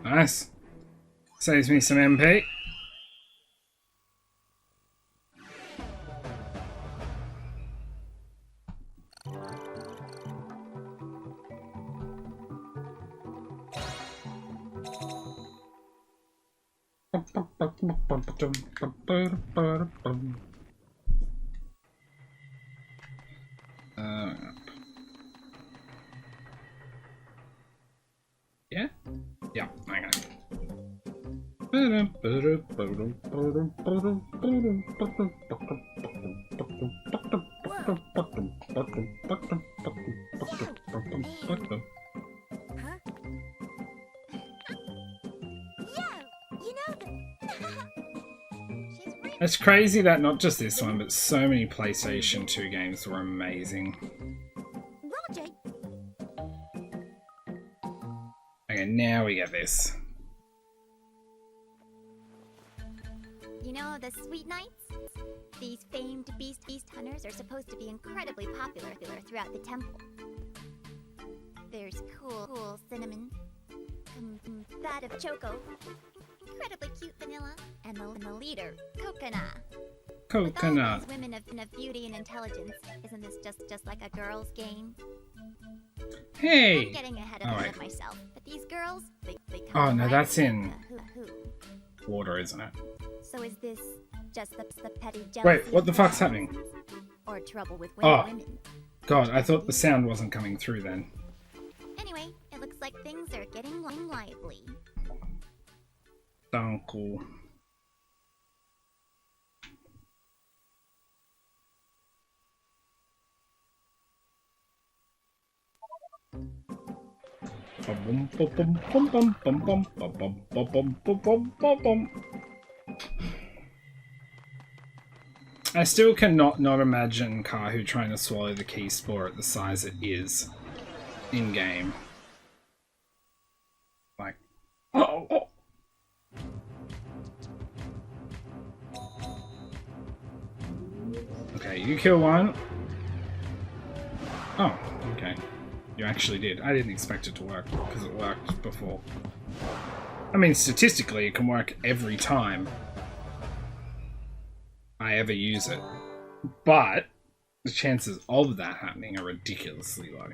Nice. Saves me some MP. Yeah? Yeah, hang on. It's crazy that not just this one, but so many PlayStation 2 games were amazing.
Roger.
Okay, now we get this.
You know the Sweet Knights? These famed beast hunters are supposed to be incredibly popular throughout the temple. There's cool cinnamon, combative choco, incredibly cute vanilla, and the leader, Coconut. With all these women of beauty and intelligence, isn't this just like a girl's game?
Hey!
I'm getting ahead
Oh,
of myself, but these girls, they come
Oh no,
alive
that's
like
in
a who.
water, isn't it?
So is this just the petty jealousy?
Wait, what the fuck's happening?
Or trouble with
Oh.
women?
God, I thought the sound wasn't coming through then.
Anyway, it looks like things are getting lively.
Uncle. I still cannot not imagine Kahu trying to swallow the key spore at the size it is in game. Like, oh. Okay, you kill one. Oh, okay. You actually did. I didn't expect it to work because it worked before. I mean, statistically, it can work every time I ever use it, but the chances of that happening are ridiculously low.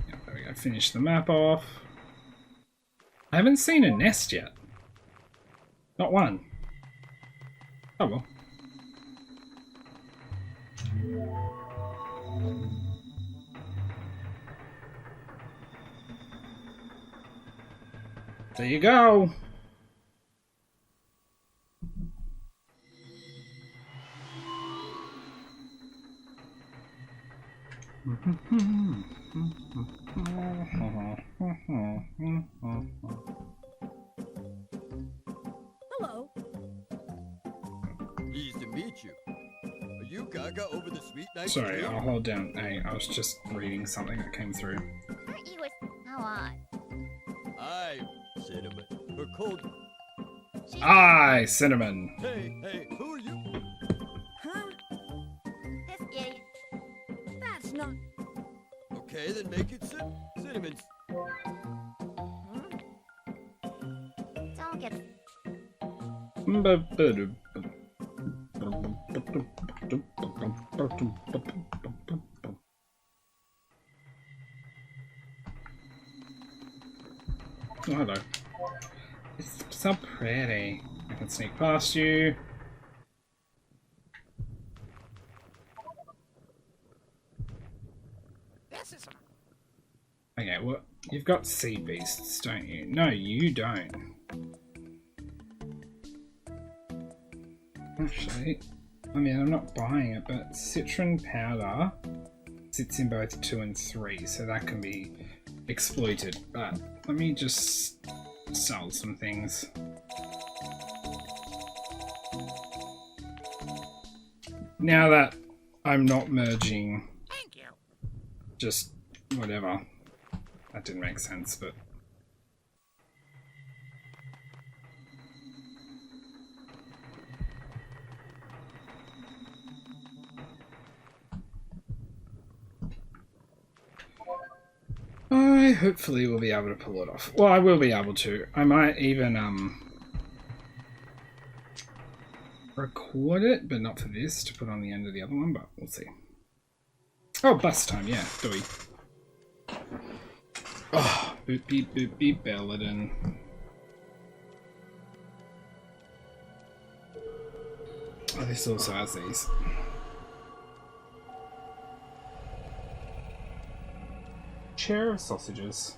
Yeah, there we go. Finish the map off. I haven't seen a nest yet. Not one. Oh well. There you go.
Hello.
Pleased to meet you. Are you Gaga over the Sweet Knights?
Sorry,
too?
I'll hold down A. I was just reading something that came through.
Aren't you a... How odd.
I'm Cinnamon. Or Cold.
Aye, Cinnamon.
Hey, who are you?
Huh?
This idiot.
That's not...
Okay, then make it Cinnamon's.
Don't get...
Oh, hello. It's so pretty. I can sneak past you. Okay, well, you've got sea beasts, don't you? No, you don't. Actually, I mean, I'm not buying it, but citron powder sits in both 2 and 3, so that can be exploited. But let me just sell some things. Now that I'm not merging, just whatever. That didn't make sense, but... I hopefully will be able to pull it off. Well, I will be able to. I might even, record it, but not for this, to put on the end of the other one, but we'll see. Oh, bus time, yeah, doy. Oh, boop beep boop beep Belladin. Oh, this also has these. Chair of sausages.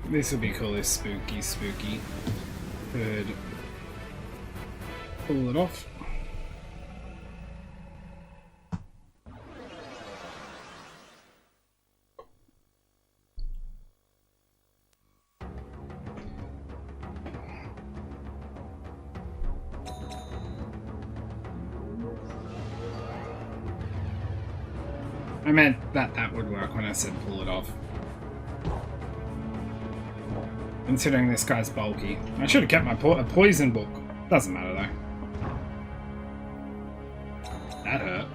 This would be cool if spooky could pull it off. I meant that would work when I said pull it off. Considering this guy's bulky. I should have kept my poison book. Doesn't matter though. That hurt.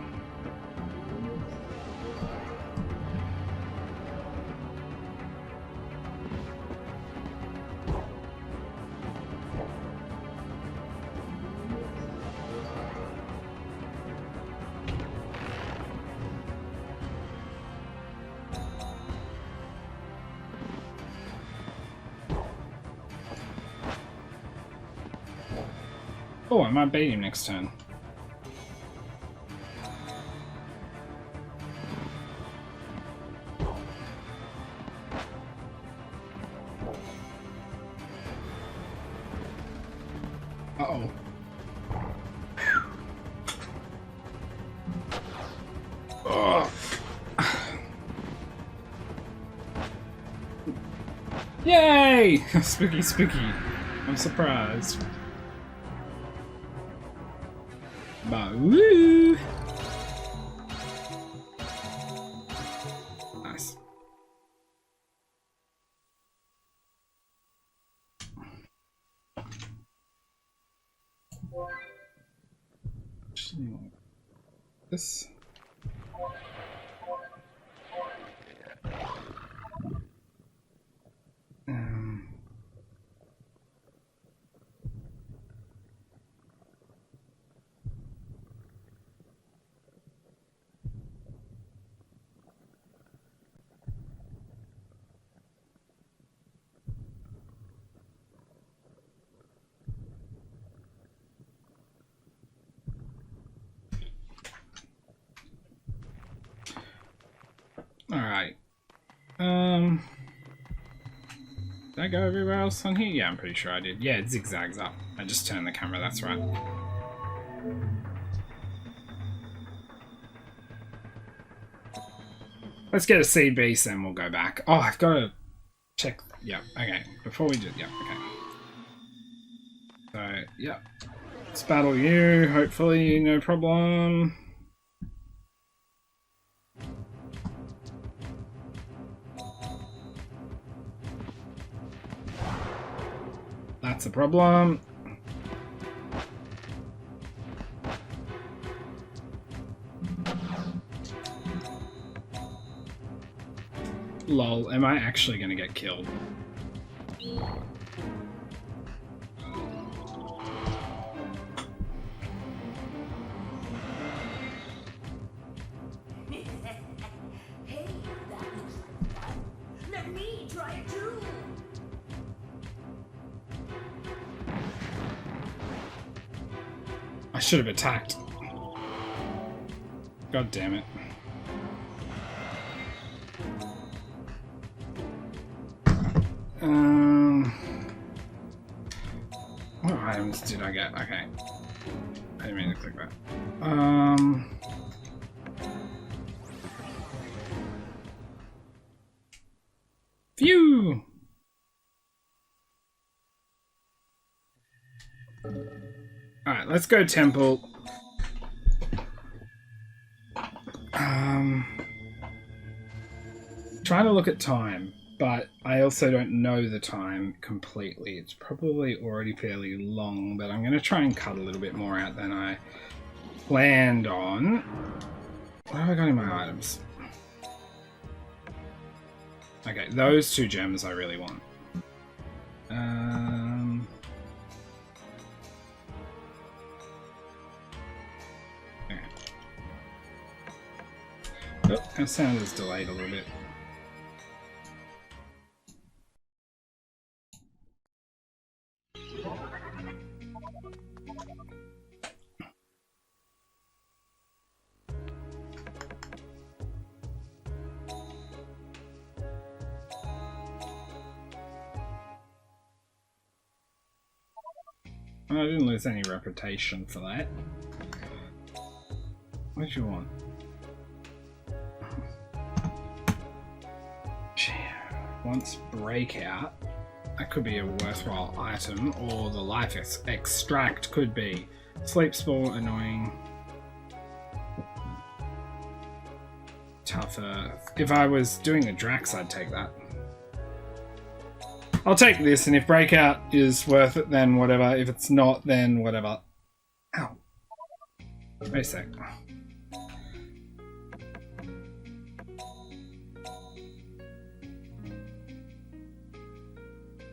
Oh, I might bait him next turn. Uh-oh. Oh. Yay! Spooky, spooky. I'm surprised. Woo! Nice. This. Alright. Did I go everywhere else on here? Yeah, I'm pretty sure I did. Yeah, it zigzags up. I just turned the camera, that's right. Let's get a seed beast and we'll go back. Oh, I've got to check. Yeah, okay. Before we do, yeah, okay. So, yeah. Let's battle you, hopefully, no problem. That's a problem. Lol, am I actually going to get killed?
Hey, that looks like fun. Let me try it too.
I should have attacked. God damn it. What items did I get? Okay. I didn't mean to click that. Phew! Alright, let's go temple. Trying to look at time, but I also don't know the time completely. It's probably already fairly long, but I'm going to try and cut a little bit more out than I planned on. What have I got in my items? Okay, those 2 gems I really want. Okay. Oh, our sound is delayed a little bit. I didn't lose any reputation for that. What do you want? Once breakout, that could be a worthwhile item, or the life extract could be. Sleep spore, annoying. Tougher. If I was doing a Drax, I'd take that. I'll take this, and if breakout is worth it, then whatever. If it's not, then whatever. Ow. Wait a sec.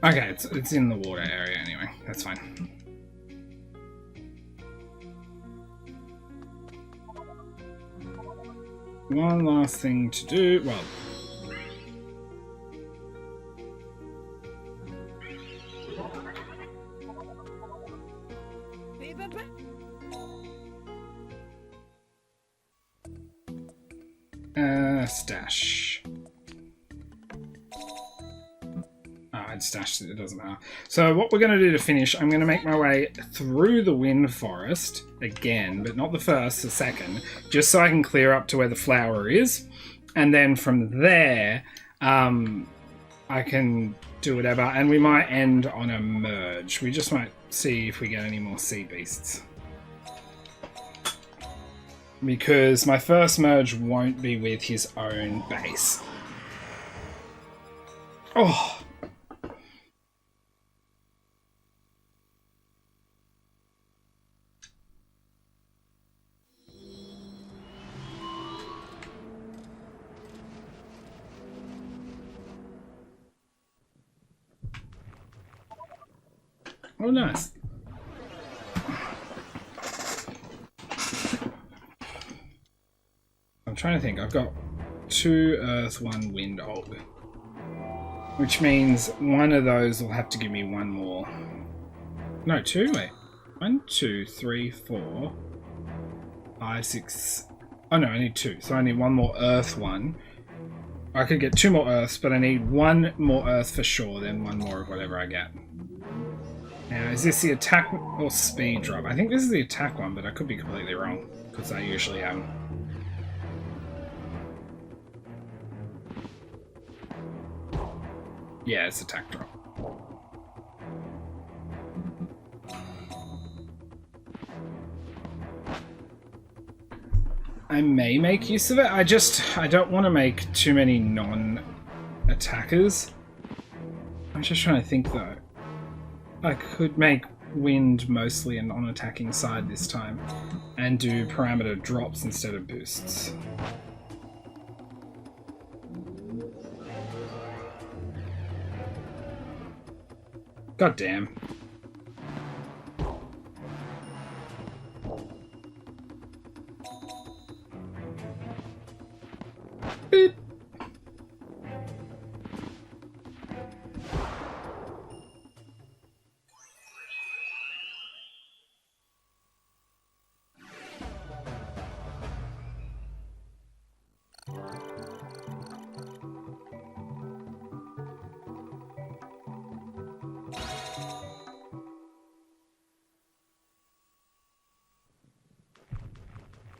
Okay, it's in the water area anyway. That's fine. One last thing to do. Well, stash. I'd stashed it, it doesn't matter. So what we're going to do to finish, I'm going to make my way through the wind forest again, but not the first, the second, just so I can clear up to where the flower is. And then from there, I can do whatever, and we might end on a merge. We just might see if we get any more sea beasts. Because my first merge won't be with his own base. Oh! Oh, nice. I'm trying to think. I've got 2 earth, 1 wind og. Which means one of those will have to give me 1 more. No, 2, wait. 1, 2, 3, 4, 5, 6. Oh no, I need 2. So I need 1 more earth one. I could get 2 more earths, but I need 1 more earth for sure, then 1 more of whatever I get. Now, is this the attack or speed drop? I think this is the attack one, but I could be completely wrong, because I usually am. Yeah, it's attack drop. I may make use of it. I don't want to make too many non-attackers. I'm just trying to think though. I could make wind mostly a non-attacking side this time and do parameter drops instead of boosts. God damn. Beep.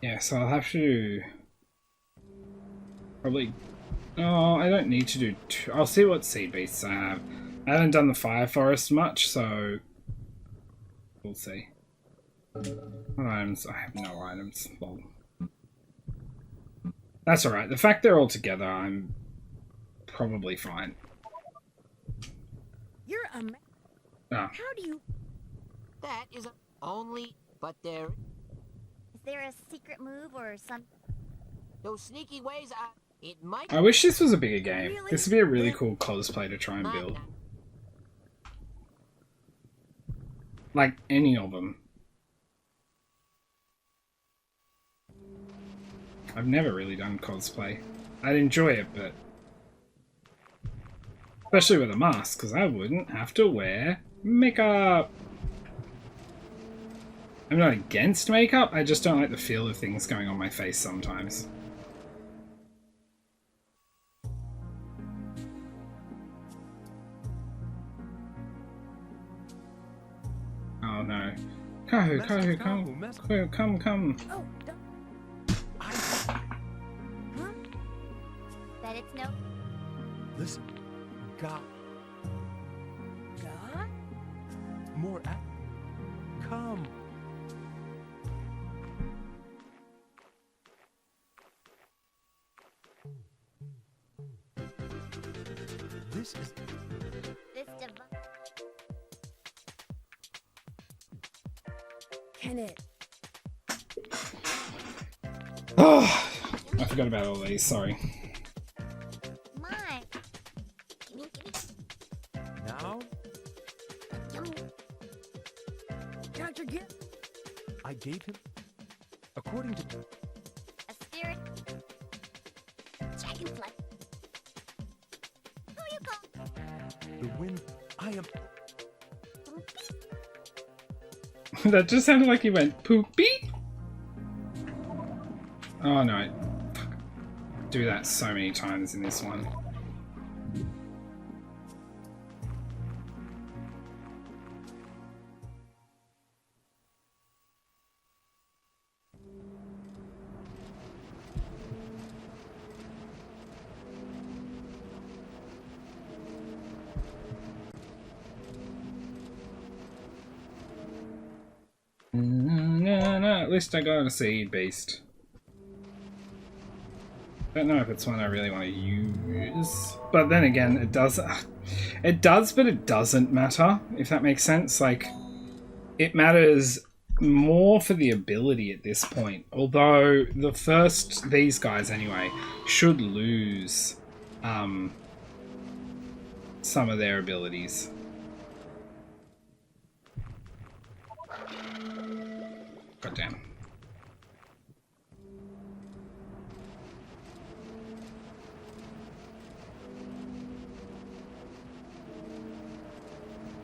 Yeah, so I'll have to probably. Oh, I don't need to do. I'll see what seed beasts I have. I haven't done the fire forest much, so we'll see. What items? I have no items. Well, that's all right. The fact they're all together, I'm probably fine.
You're a man.
Ah.
How do you...
That is only, but there.
Is there a secret move or some?
Those sneaky ways, it might.
I wish this was a bigger game.
Really?
This would be a really cool cosplay to try and build. Like any of them. I've never really done cosplay. I'd enjoy it, but especially with a mask, because I wouldn't have to wear makeup. I'm not against makeup, I just don't like the feel of things going on my face sometimes. Oh no. Kahu, Kahu, come. Kahu, come.
Oh,
Huh? Bet it's no.
Listen, God,
God?
more at. Come. This is.
This device.
Can it?
Oh, I forgot about all these, sorry.
My. Gimme.
Now,
Yummy.
Count your gift.
I gave him. According to.
A spirit. Dragonfly. Who you call?
The wind. I am.
That just sounded like he went poopy. Oh no, I do that so many times in this one. No, at least I got a seed beast. Don't know if it's one I really want to use, but then again, it does, but it doesn't matter, if that makes sense. Like, it matters more for the ability at this point, although these guys anyway, should lose some of their abilities. God damn.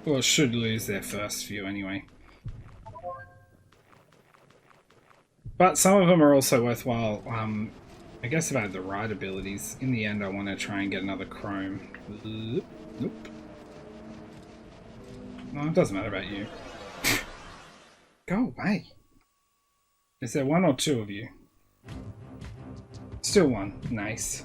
Well, should lose their first few anyway. But some of them are also worthwhile. I guess if I had the right abilities. In the end, I want to try and get another chrome. Nope. No, it doesn't matter about you. Go away. Is there one or two of you? Still one. Nice.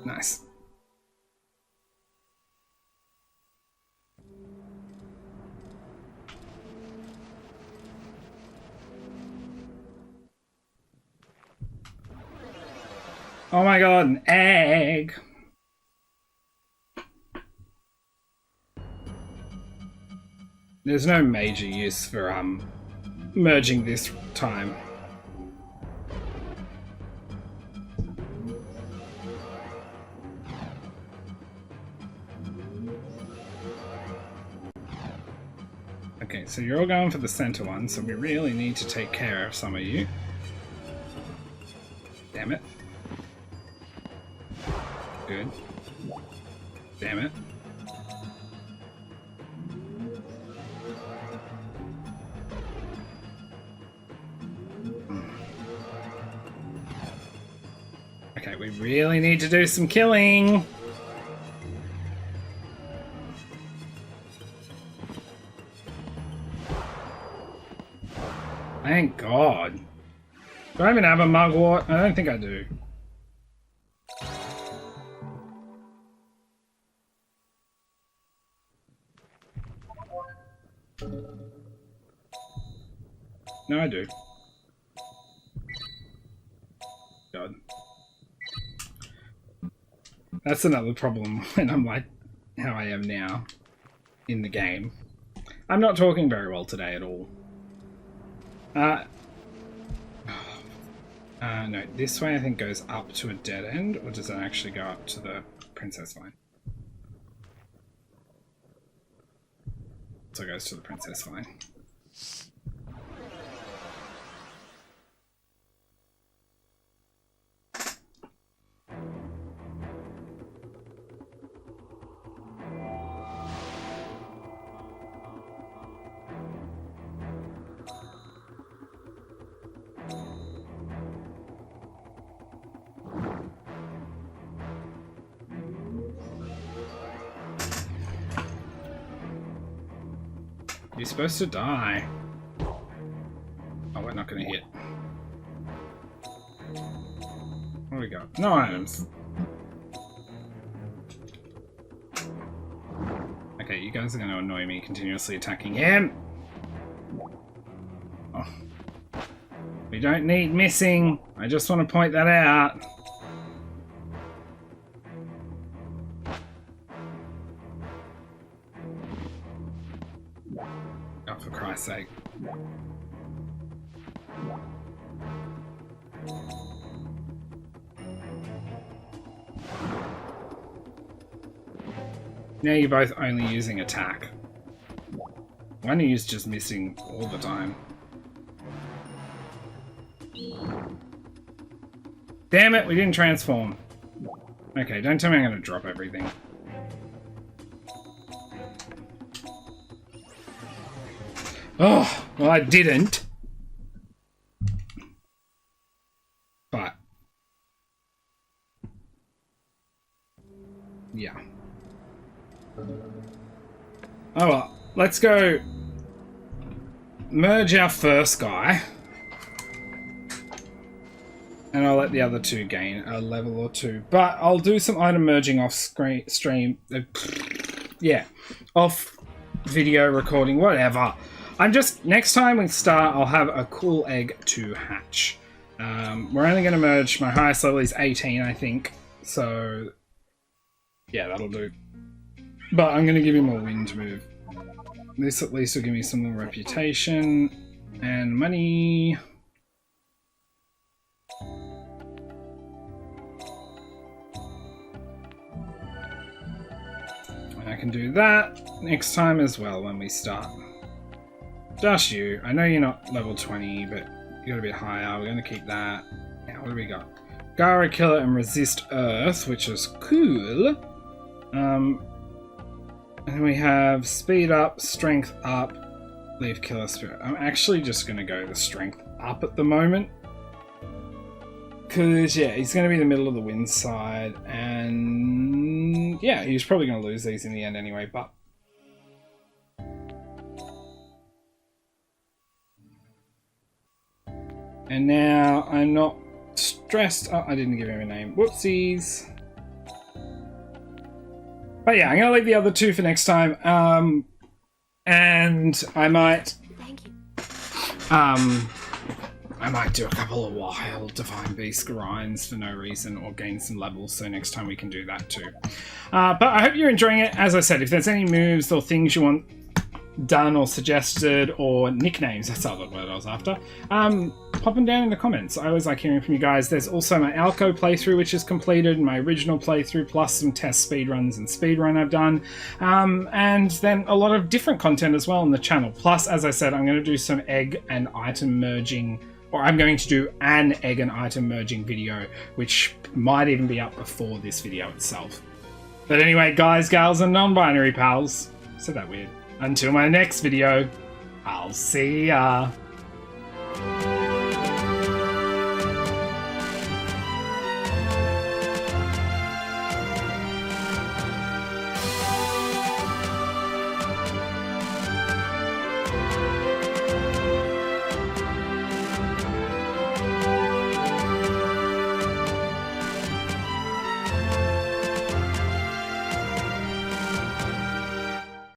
Nice. Oh my god, an egg! There's no major use for merging this time. Okay, so you're all going for the center one, so we really need to take care of some of you. Damn it. Good. Damn it. Okay, we really need to do some killing. Thank God. Do I even have a mugwort? I don't think I do. No, I do. God. That's another problem when I'm like how I am now in the game. I'm not talking very well today at all. No, this way I think goes up to a dead end, or does it actually go up to the princess vine? So it goes to the princess vine. You're supposed to die. Oh, we're not gonna hit. What do we got? No items. Okay, you guys are gonna annoy me continuously attacking him. Oh. We don't need missing. I just want to point that out. Oh, for Christ's sake. Now you're both only using attack. One of you's just missing all the time. Damn it, we didn't transform. Okay, don't tell me I'm going to drop everything. Oh, well I didn't. But. Yeah. Oh well, let's go merge our first guy. And I'll let the other two gain a level or two. But I'll do some item merging off stream. Yeah. Off video recording, whatever. I'm just, next time we start, I'll have a cool egg to hatch. We're only going to merge, my highest level is 18, I think. So, yeah, that'll do. But I'm going to give him a wind move. This at least will give me some more reputation and money. And I can do that next time as well when we start. Just you. I know you're not level 20, but you got a bit higher. We're going to keep that. Now, what do we got? Gara Killer and Resist Earth, which is cool. And we have Speed Up, Strength Up, Leave Killer Spirit. I'm actually just going to go the Strength Up at the moment. Because, yeah, he's going to be in the middle of the wind side. And, yeah, he's probably going to lose these in the end anyway, but... And now I'm not stressed. Oh, I didn't give him a name. Whoopsies. But yeah, I'm going to leave the other two for next time. And I might...
Thank you.
I might do a couple of wild Divine Beast grinds for no reason or gain some levels, so next time we can do that too. But I hope you're enjoying it. As I said, if there's any moves or things you want done or suggested, or nicknames, that's the other word I was after, pop them down in the comments. I always like hearing from you guys. There's also my Alco playthrough, which is completed, my original playthrough, plus some test speedruns and speedrun I've done, and then a lot of different content as well on the channel. Plus, as I said, I'm going to do some egg and item merging, or I'm going to do an egg and item merging video, which might even be up before this video itself. But anyway, guys, gals, and non-binary pals, said that weird. Until my next video, I'll see ya.